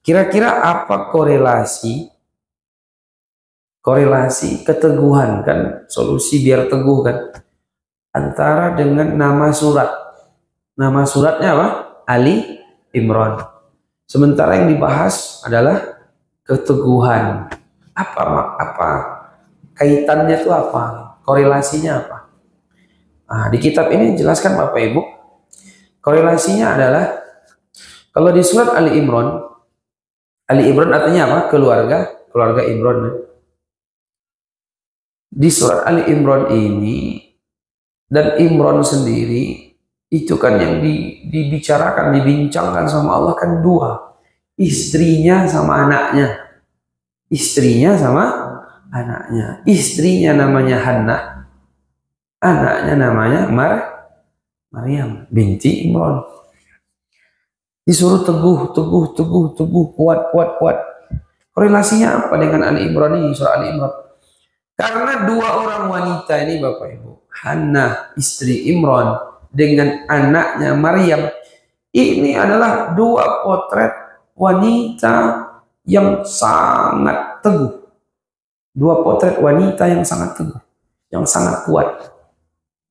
Kira-kira apa korelasi keteguhan, kan solusi biar teguh kan, antara dengan nama surat. Nama suratnya apa? Ali Imran. Sementara yang dibahas adalah keteguhan. Apa kaitannya itu apa? Korelasinya apa? Nah, di kitab ini jelaskan Bapak Ibu. Korelasinya adalah kalau di surat Ali Imran artinya apa? Keluarga Imran. Di surat Ali Imran ini dan Imran sendiri itu kan yang dibicarakan, dibincangkan sama Allah kan dua, istrinya sama anaknya. Istrinya sama anaknya. Istrinya namanya Hannah, anaknya namanya Maryam binti Imran. Disuruh teguh, kuat. Korelasinya apa dengan Ali Imran ini, surah Ali Imran? Karena dua orang wanita ini Bapak Ibu, Hannah istri Imran dengan anaknya Maryam, ini adalah dua potret wanita yang sangat teguh. Dua potret wanita yang sangat teguh, yang sangat kuat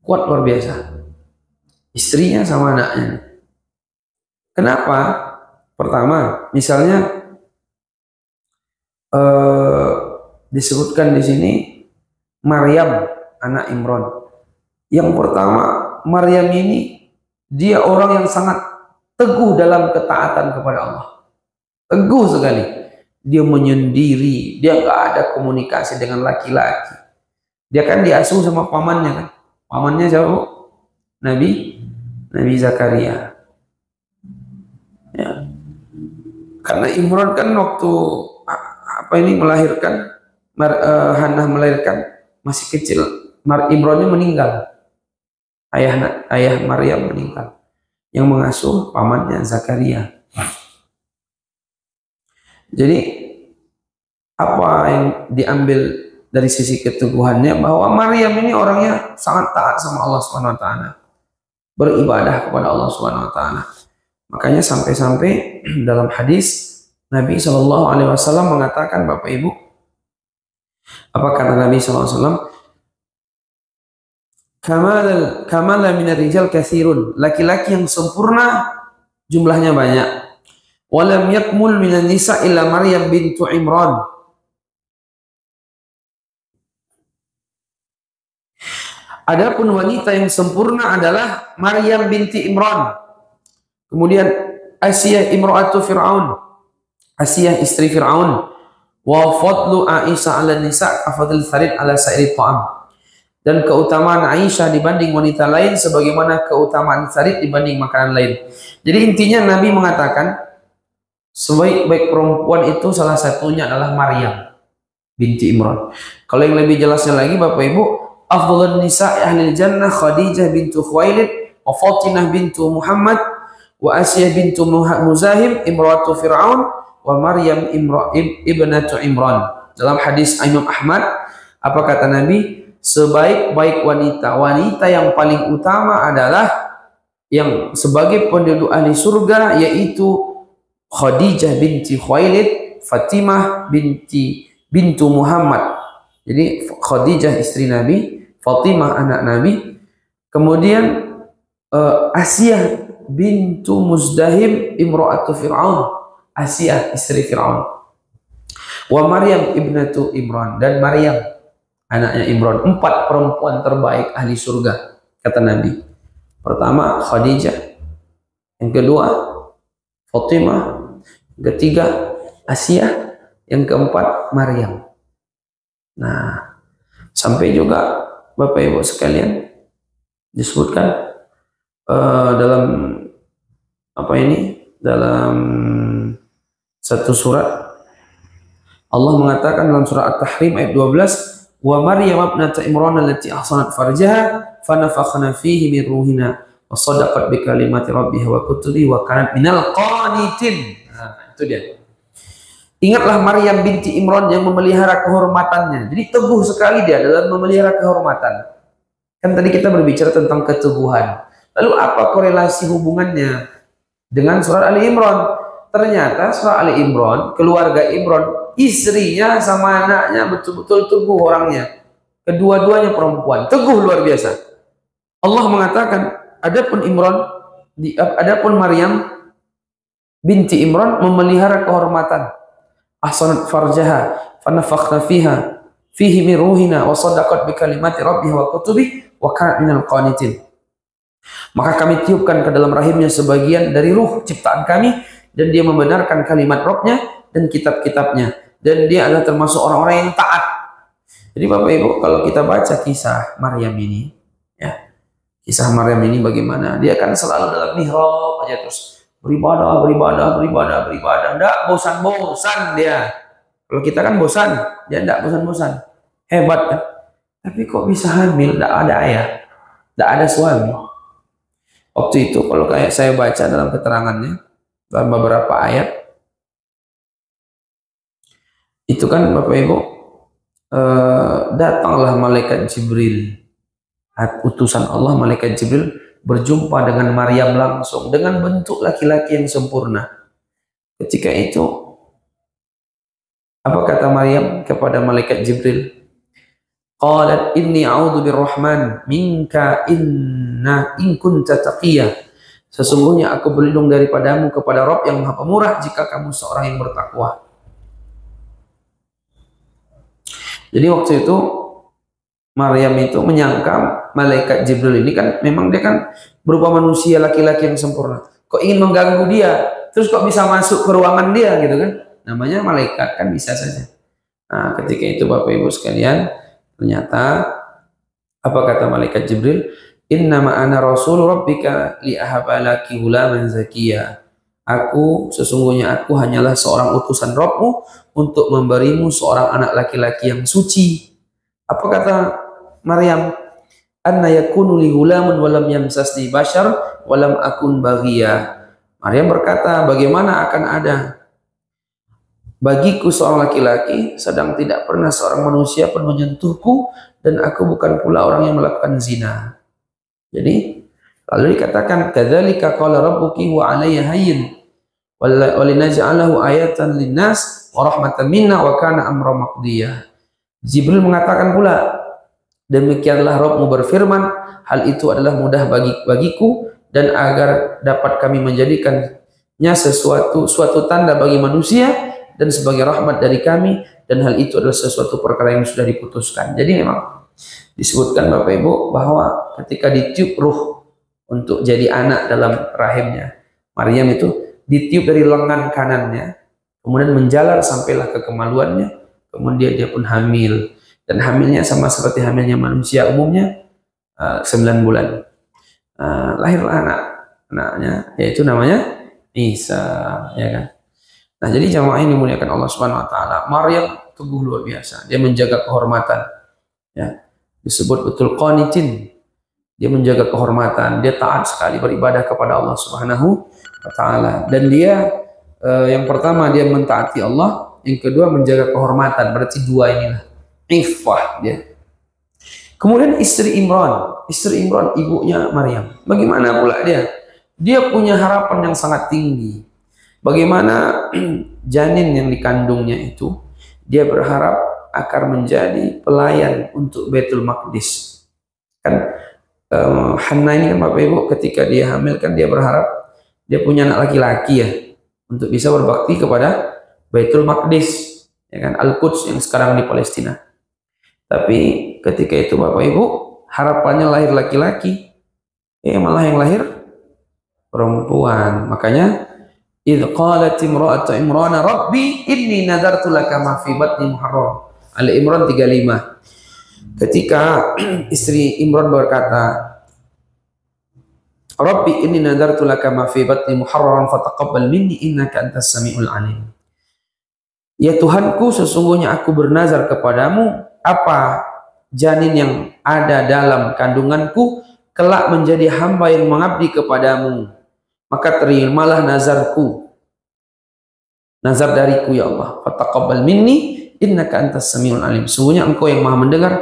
luar biasa. Istrinya sama anaknya. Kenapa? Pertama, misalnya disebutkan di sini Maryam anak Imran. Yang pertama, Maryam ini dia orang yang sangat teguh dalam ketaatan kepada Allah. Teguh sekali. Dia menyendiri, dia nggak ada komunikasi dengan laki-laki. Dia kan diasuh sama pamannya kan. Pamannya siapa Bu? Nabi Zakaria. Ya. Karena Imran kan waktu melahirkan, Hannah melahirkan masih kecil, Imrannya meninggal, ayah Maryam meninggal, yang mengasuh pamannya Zakaria. Jadi apa yang diambil dari sisi keteguhannya, bahwa Maryam ini orangnya sangat taat sama Allah Subhanahu wa taala, beribadah kepada Allah Subhanahu wa taala. Makanya sampai-sampai dalam hadis Nabi SAW mengatakan, Bapak Ibu, apa kata Nabi SAW? Kamala minar rijal katsirun, laki-laki yang sempurna jumlahnya banyak. Walam yakmul minan nisa illa Maryam bintu Imran. Adapun wanita yang sempurna adalah Maryam binti Imran. Kemudian Asiyah imra'atu Fir'aun, Asiyah istri Fir'aun. Wa fadlu Aisyah 'ala nisa afadhal tharid 'ala sa'iri ta'am. Dan keutamaan Aisyah dibanding wanita lain sebagaimana keutamaan tharid dibanding makanan lain. Jadi intinya Nabi mengatakan sebaik-baik perempuan itu salah satunya adalah Maryam. binti Imran. Kalau yang lebih jelasnya lagi Bapak Ibu, afdhalun nisa ahlil jannah Khadijah bintu Khuwailid wa Fatimah bintu Muhammad wa Asiyah bintu Muzahim imratu Fir'aun wa Maryam ibnatu Imran. Dalam hadis Imam Ahmad, apa kata Nabi? Sebaik-baik wanita yang paling utama adalah yang sebagai penduduk ahli surga, yaitu Khadijah binti Khuwailid, Fatimah bintu Muhammad. Jadi Khadijah istri Nabi, Fatimah anak Nabi, kemudian Asiyah bintu Muzdahim imra'atu Fir'aun, Asiyah istri Fir'aun, wa Maryam ibnatu Imran, dan Maryam anaknya Imran. 4 perempuan terbaik ahli surga kata Nabi. Pertama Khadijah, yang kedua Fatimah, yang ketiga Asiyah, yang keempat Maryam. Nah, sampai juga Bapak Ibu sekalian disebutkan dalam dalam satu surat Allah mengatakan dalam surah At-Tahrim ayat 12, wa Maryam ibnata Imran allati ahsanat farjaha fanafakhna fihi min ruhina wa sadaqat bi kalimati rabbiha wa kutubihi wa kanat minal qanitin. Nah, itu dia. Ingatlah Maryam binti Imran yang memelihara kehormatannya. Jadi teguh sekali dia dalam memelihara kehormatan. Kan tadi kita berbicara tentang keteguhan. Lalu apa korelasi hubungannya dengan surat Ali Imran? Ternyata surat Ali Imran, keluarga Imran, istrinya sama anaknya betul-betul teguh orangnya. Kedua-duanya perempuan, teguh luar biasa. Allah mengatakan, adapun Maryam binti Imran memelihara kehormatan. Ahsanat farjaha fanafakhna fihi min ruhina wa sadaqat bi kalimati rabbiha wa kutubihi wa kanat minal qanitin. Maka kami tiupkan ke dalam rahimnya sebagian dari ruh ciptaan kami, dan dia membenarkan kalimat Rabbnya dan kitab-kitabnya, dan dia adalah termasuk orang-orang yang taat. Jadi Bapak Ibu, kalau kita baca kisah Maryam ini, ya, kisah Maryam ini bagaimana? Dia kan selalu dalam mihrab aja terus beribadah, enggak bosan-bosan dia. Kalau kita kan bosan, dia enggak bosan-bosan. Hebat kan? Tapi kok bisa hamil? Enggak ada ayah, enggak ada suami. Waktu itu kalau kayak saya baca dalam keterangannya dalam beberapa ayat itu kan Bapak Ibu, datanglah malaikat Jibril, utusan Allah malaikat Jibril berjumpa dengan Maryam langsung dengan bentuk laki-laki yang sempurna. Ketika itu apa kata Maryam kepada malaikat Jibril? Qalat inni a'udzu birrahman minka in kunta taqiyah. Sesungguhnya aku berlindung daripadamu kepada Rabb yang Maha Pemurah jika kamu seorang yang bertakwa. Jadi waktu itu Maryam itu menyangka malaikat Jibril ini kan memang dia kan berupa manusia laki-laki yang sempurna. Kok ingin mengganggu dia? Terus kok bisa masuk ke ruangan dia gitu kan? Namanya malaikat kan bisa saja. Nah, ketika itu Bapak Ibu sekalian, ternyata apa kata malaikat Jibril? Innama ana rasul rabbika li ahabalaki ghulaman zakiyya. Sesungguhnya aku hanyalah seorang utusan Rabbmu untuk memberimu seorang anak laki-laki yang suci. Apa kata Maryam? Anna yakunu li ghulamun wa lam yamsasni bashar wa lam akun baghiyah. Maryam berkata, bagaimana akan ada bagiku seorang laki-laki sedang tidak pernah seorang manusia pun menyentuhku, dan aku bukan pula orang yang melakukan zina. Jadi lalu dikatakan kadzalika qala rabbuki wa alayya hayyin wa linaj'alahu ayatan linnas wa rahmatan minna wa kana amra maqdiyah. Jibril mengatakan pula, demikianlah Rabbmu berfirman, hal itu adalah mudah bagiku, dan agar dapat kami menjadikannya suatu tanda bagi manusia dan sebagai rahmat dari kami, dan hal itu adalah sesuatu perkara yang sudah diputuskan. Jadi memang disebutkan Bapak Ibu bahwa ketika ditiup ruh untuk jadi anak dalam rahimnya Maryam itu ditiup dari lengan kanannya, kemudian menjalar sampailah ke kemaluannya, kemudian dia pun hamil, dan hamilnya sama seperti hamilnya manusia umumnya, 9 bulan. Lahirlah anaknya, yaitu namanya Isa, ya kan. Nah, jadi jamaah ini dimuliakan Allah Subhanahu wa taala, Maryam teguh luar biasa. Dia menjaga kehormatan. Ya, disebut betul qanitin. Dia menjaga kehormatan. Dia taat sekali beribadah kepada Allah Subhanahu wa taala. Dan dia yang pertama dia mentaati Allah, yang kedua menjaga kehormatan. Berarti dua inilah. Iffah dia. Kemudian istri Imran ibunya Maryam. Bagaimana pula dia? Dia punya harapan yang sangat tinggi. Bagaimana janin yang dikandungnya itu, dia berharap akan menjadi pelayan untuk Baitul Maqdis. Kan Hanna ini kan Bapak Ibu ketika dia hamil kan dia berharap dia punya anak laki-laki ya, untuk bisa berbakti kepada Baitul Maqdis, ya kan, Al-Quds yang sekarang di Palestina. Tapi ketika itu Bapak Ibu harapannya lahir laki-laki, malah yang lahir perempuan. Makanya idz qalat imra'atu Imran rabbi inni nadartu laka ma fi batni muharram. Ali Imran 35. Ketika istri Imran berkata, Rabbi inni nadartu laka ma fi batni muharram fataqabbal minni innaka antas samiul alim. Ya Tuhanku, sesungguhnya aku bernazar kepadamu, apa janin yang ada dalam kandunganku kelak menjadi hamba yang mengabdi kepadamu, maka terimalah nazarku, nazar dariku ya Allah. Fataqabbal minni innaka antas samiul alim. Sungguhnya engkau yang maha mendengar,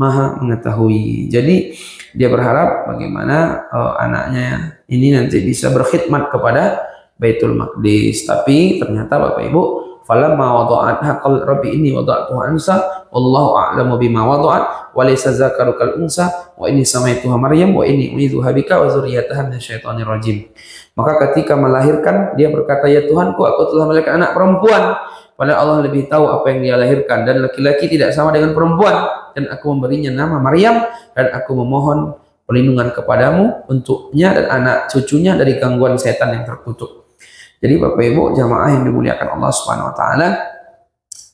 maha mengetahui. Jadi dia berharap bagaimana anaknya ini nanti bisa berkhidmat kepada Baitul Maqdis. Tapi ternyata Bapak Ibu, falamma wada'atha qala rabbi inni wada'tuha unsa wallahu a'lamu bima wada'at wa laysa dzakaru kal unsa wa inni samaituha Maryam wa inni u'idzuha bika wa dzurriyyataha minasyaitonir rajim. Maka ketika melahirkan dia berkata, ya Tuhanku, aku telah melahirkan anak perempuan, padahal Allah lebih tahu apa yang dia lahirkan, dan laki-laki tidak sama dengan perempuan, dan aku memberinya nama Maryam, dan aku memohon perlindungan kepadamu untuknya dan anak cucunya dari gangguan setan yang terkutuk. Jadi Bapak Ibu jamaah yang dimuliakan Allah Subhanahu wa taala,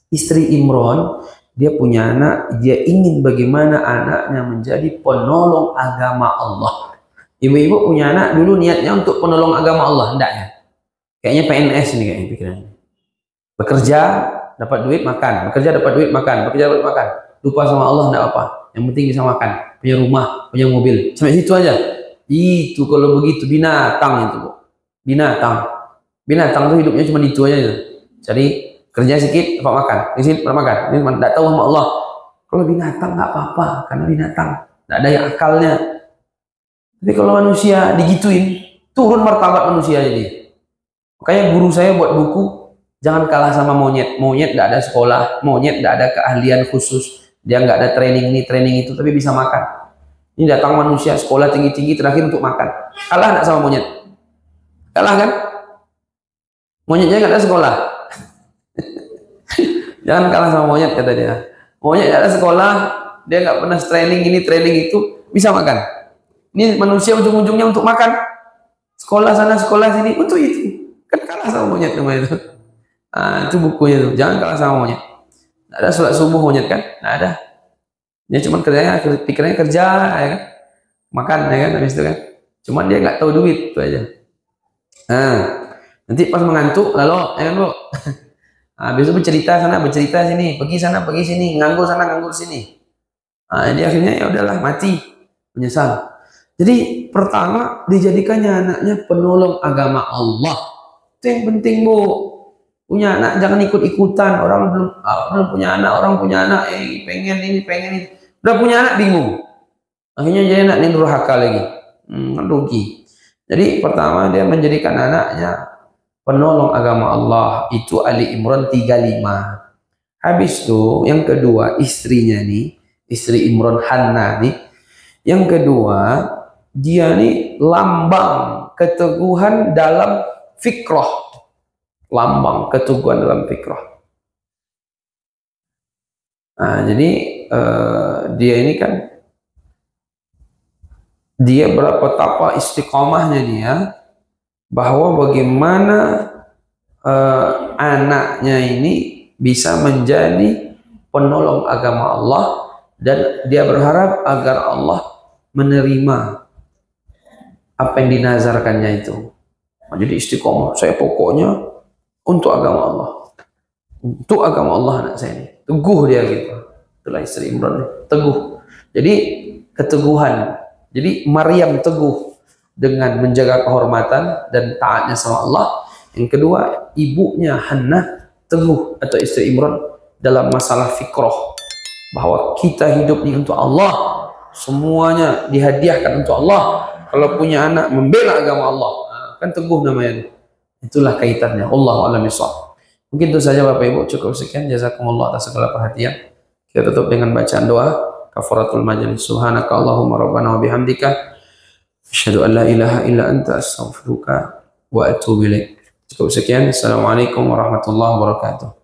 istri Imran dia punya anak, dia ingin bagaimana anaknya menjadi penolong agama Allah. Ibu-ibu punya anak dulu niatnya untuk penolong agama Allah, enggak ya? Kayaknya PNS ini kayaknya pikirannya. Bekerja dapat duit makan, bekerja dapat duit makan, bekerja dapat makan. Lupa sama Allah enggak apa, yang penting bisa makan, punya rumah, punya mobil. Sampai situ aja. Itu kalau begitu binatang itu, Bu. Binatang tuh hidupnya cuma itu aja. Jadi kerja sedikit dapat makan, di sini dapat makan. Ini enggak tahu sama Allah. Kalau binatang enggak apa-apa, karena binatang enggak ada yang akalnya. Tapi kalau manusia digituin, turun martabat manusia jadi. Makanya guru saya buat buku, jangan kalah sama monyet. Monyet nggak ada sekolah, monyet nggak ada keahlian khusus, dia nggak ada training ini, training itu, tapi bisa makan. Ini datang manusia sekolah tinggi-tinggi terakhir untuk makan. Kalah nggak sama monyet? Kalah kan? Monyetnya nggak ada sekolah. Jangan kalah sama monyet, kata dia. Monyet nggak ada sekolah, dia nggak pernah training ini, training itu, bisa makan. Ini manusia ujung-ujungnya untuk makan, sekolah sana sekolah sini untuk itu, kan kalah sama monyet namanya itu. Nah, itu bukunya tuh, jangan kalah sama monyet. Nggak ada sholat subuh monyet kan, nggak ada. Dia cuma kerjanya, pikirannya kerja, ya kan, makan, ya kan, habis itu kan. Cuman dia nggak tahu duit itu aja. Nah, nanti pas mengantuk, lalu, ya kan Bu, nah, besok bercerita sana, bercerita sini, pergi sana, pergi sini, nganggur sana, nganggur sini. Nah, dia akhirnya ya udahlah mati, menyesal. Jadi pertama dijadikannya anaknya penolong agama Allah. Itu yang penting Bu. Punya anak jangan ikut-ikutan. Orang belum punya anak, orang punya anak, pengen ini, pengen itu. Udah punya anak bingung. Akhirnya jadi anak ini durhaka lagi. Rugi. Jadi pertama dia menjadikan anaknya penolong agama Allah. Itu Ali Imran 35. Habis itu yang kedua istrinya nih, istri Imran Hanna nih. Yang kedua, dia nih lambang keteguhan dalam fikrah. Lambang keteguhan dalam fikrah. Nah, jadi dia ini kan, dia betapa istiqomahnya dia, bahwa bagaimana anaknya ini bisa menjadi penolong agama Allah, dan dia berharap agar Allah menerima apa yang dinazarkannya itu. Nah, jadi istiqomah, saya pokoknya untuk agama Allah. Untuk agama Allah anak saya ini. teguh dia gitu. Itulah istri Imran, teguh. Jadi keteguhan. Jadi Maryam teguh dengan menjaga kehormatan dan taatnya sama Allah. Yang kedua, ibunya Hannah teguh atau istri Imran dalam masalah fikroh, bahwa kita hidup ini untuk Allah, semuanya dihadiahkan untuk Allah. Kalau punya anak membela agama Allah, kan teguh namanya. Itulah kaitannya. Allahu a'lam bishawab. Mungkin itu saja Bapak Ibu, cukup sekian. Jazakumullah atas segala perhatian. Kita tutup dengan bacaan doa kafaratul majelis. Subhanaka Allahumma rabbana wa bihamdika asyhadu an la ilaha illa anta astaghfiruka wa atubu ilaik. Cukup sekian. Assalamualaikum warahmatullahi wabarakatuh.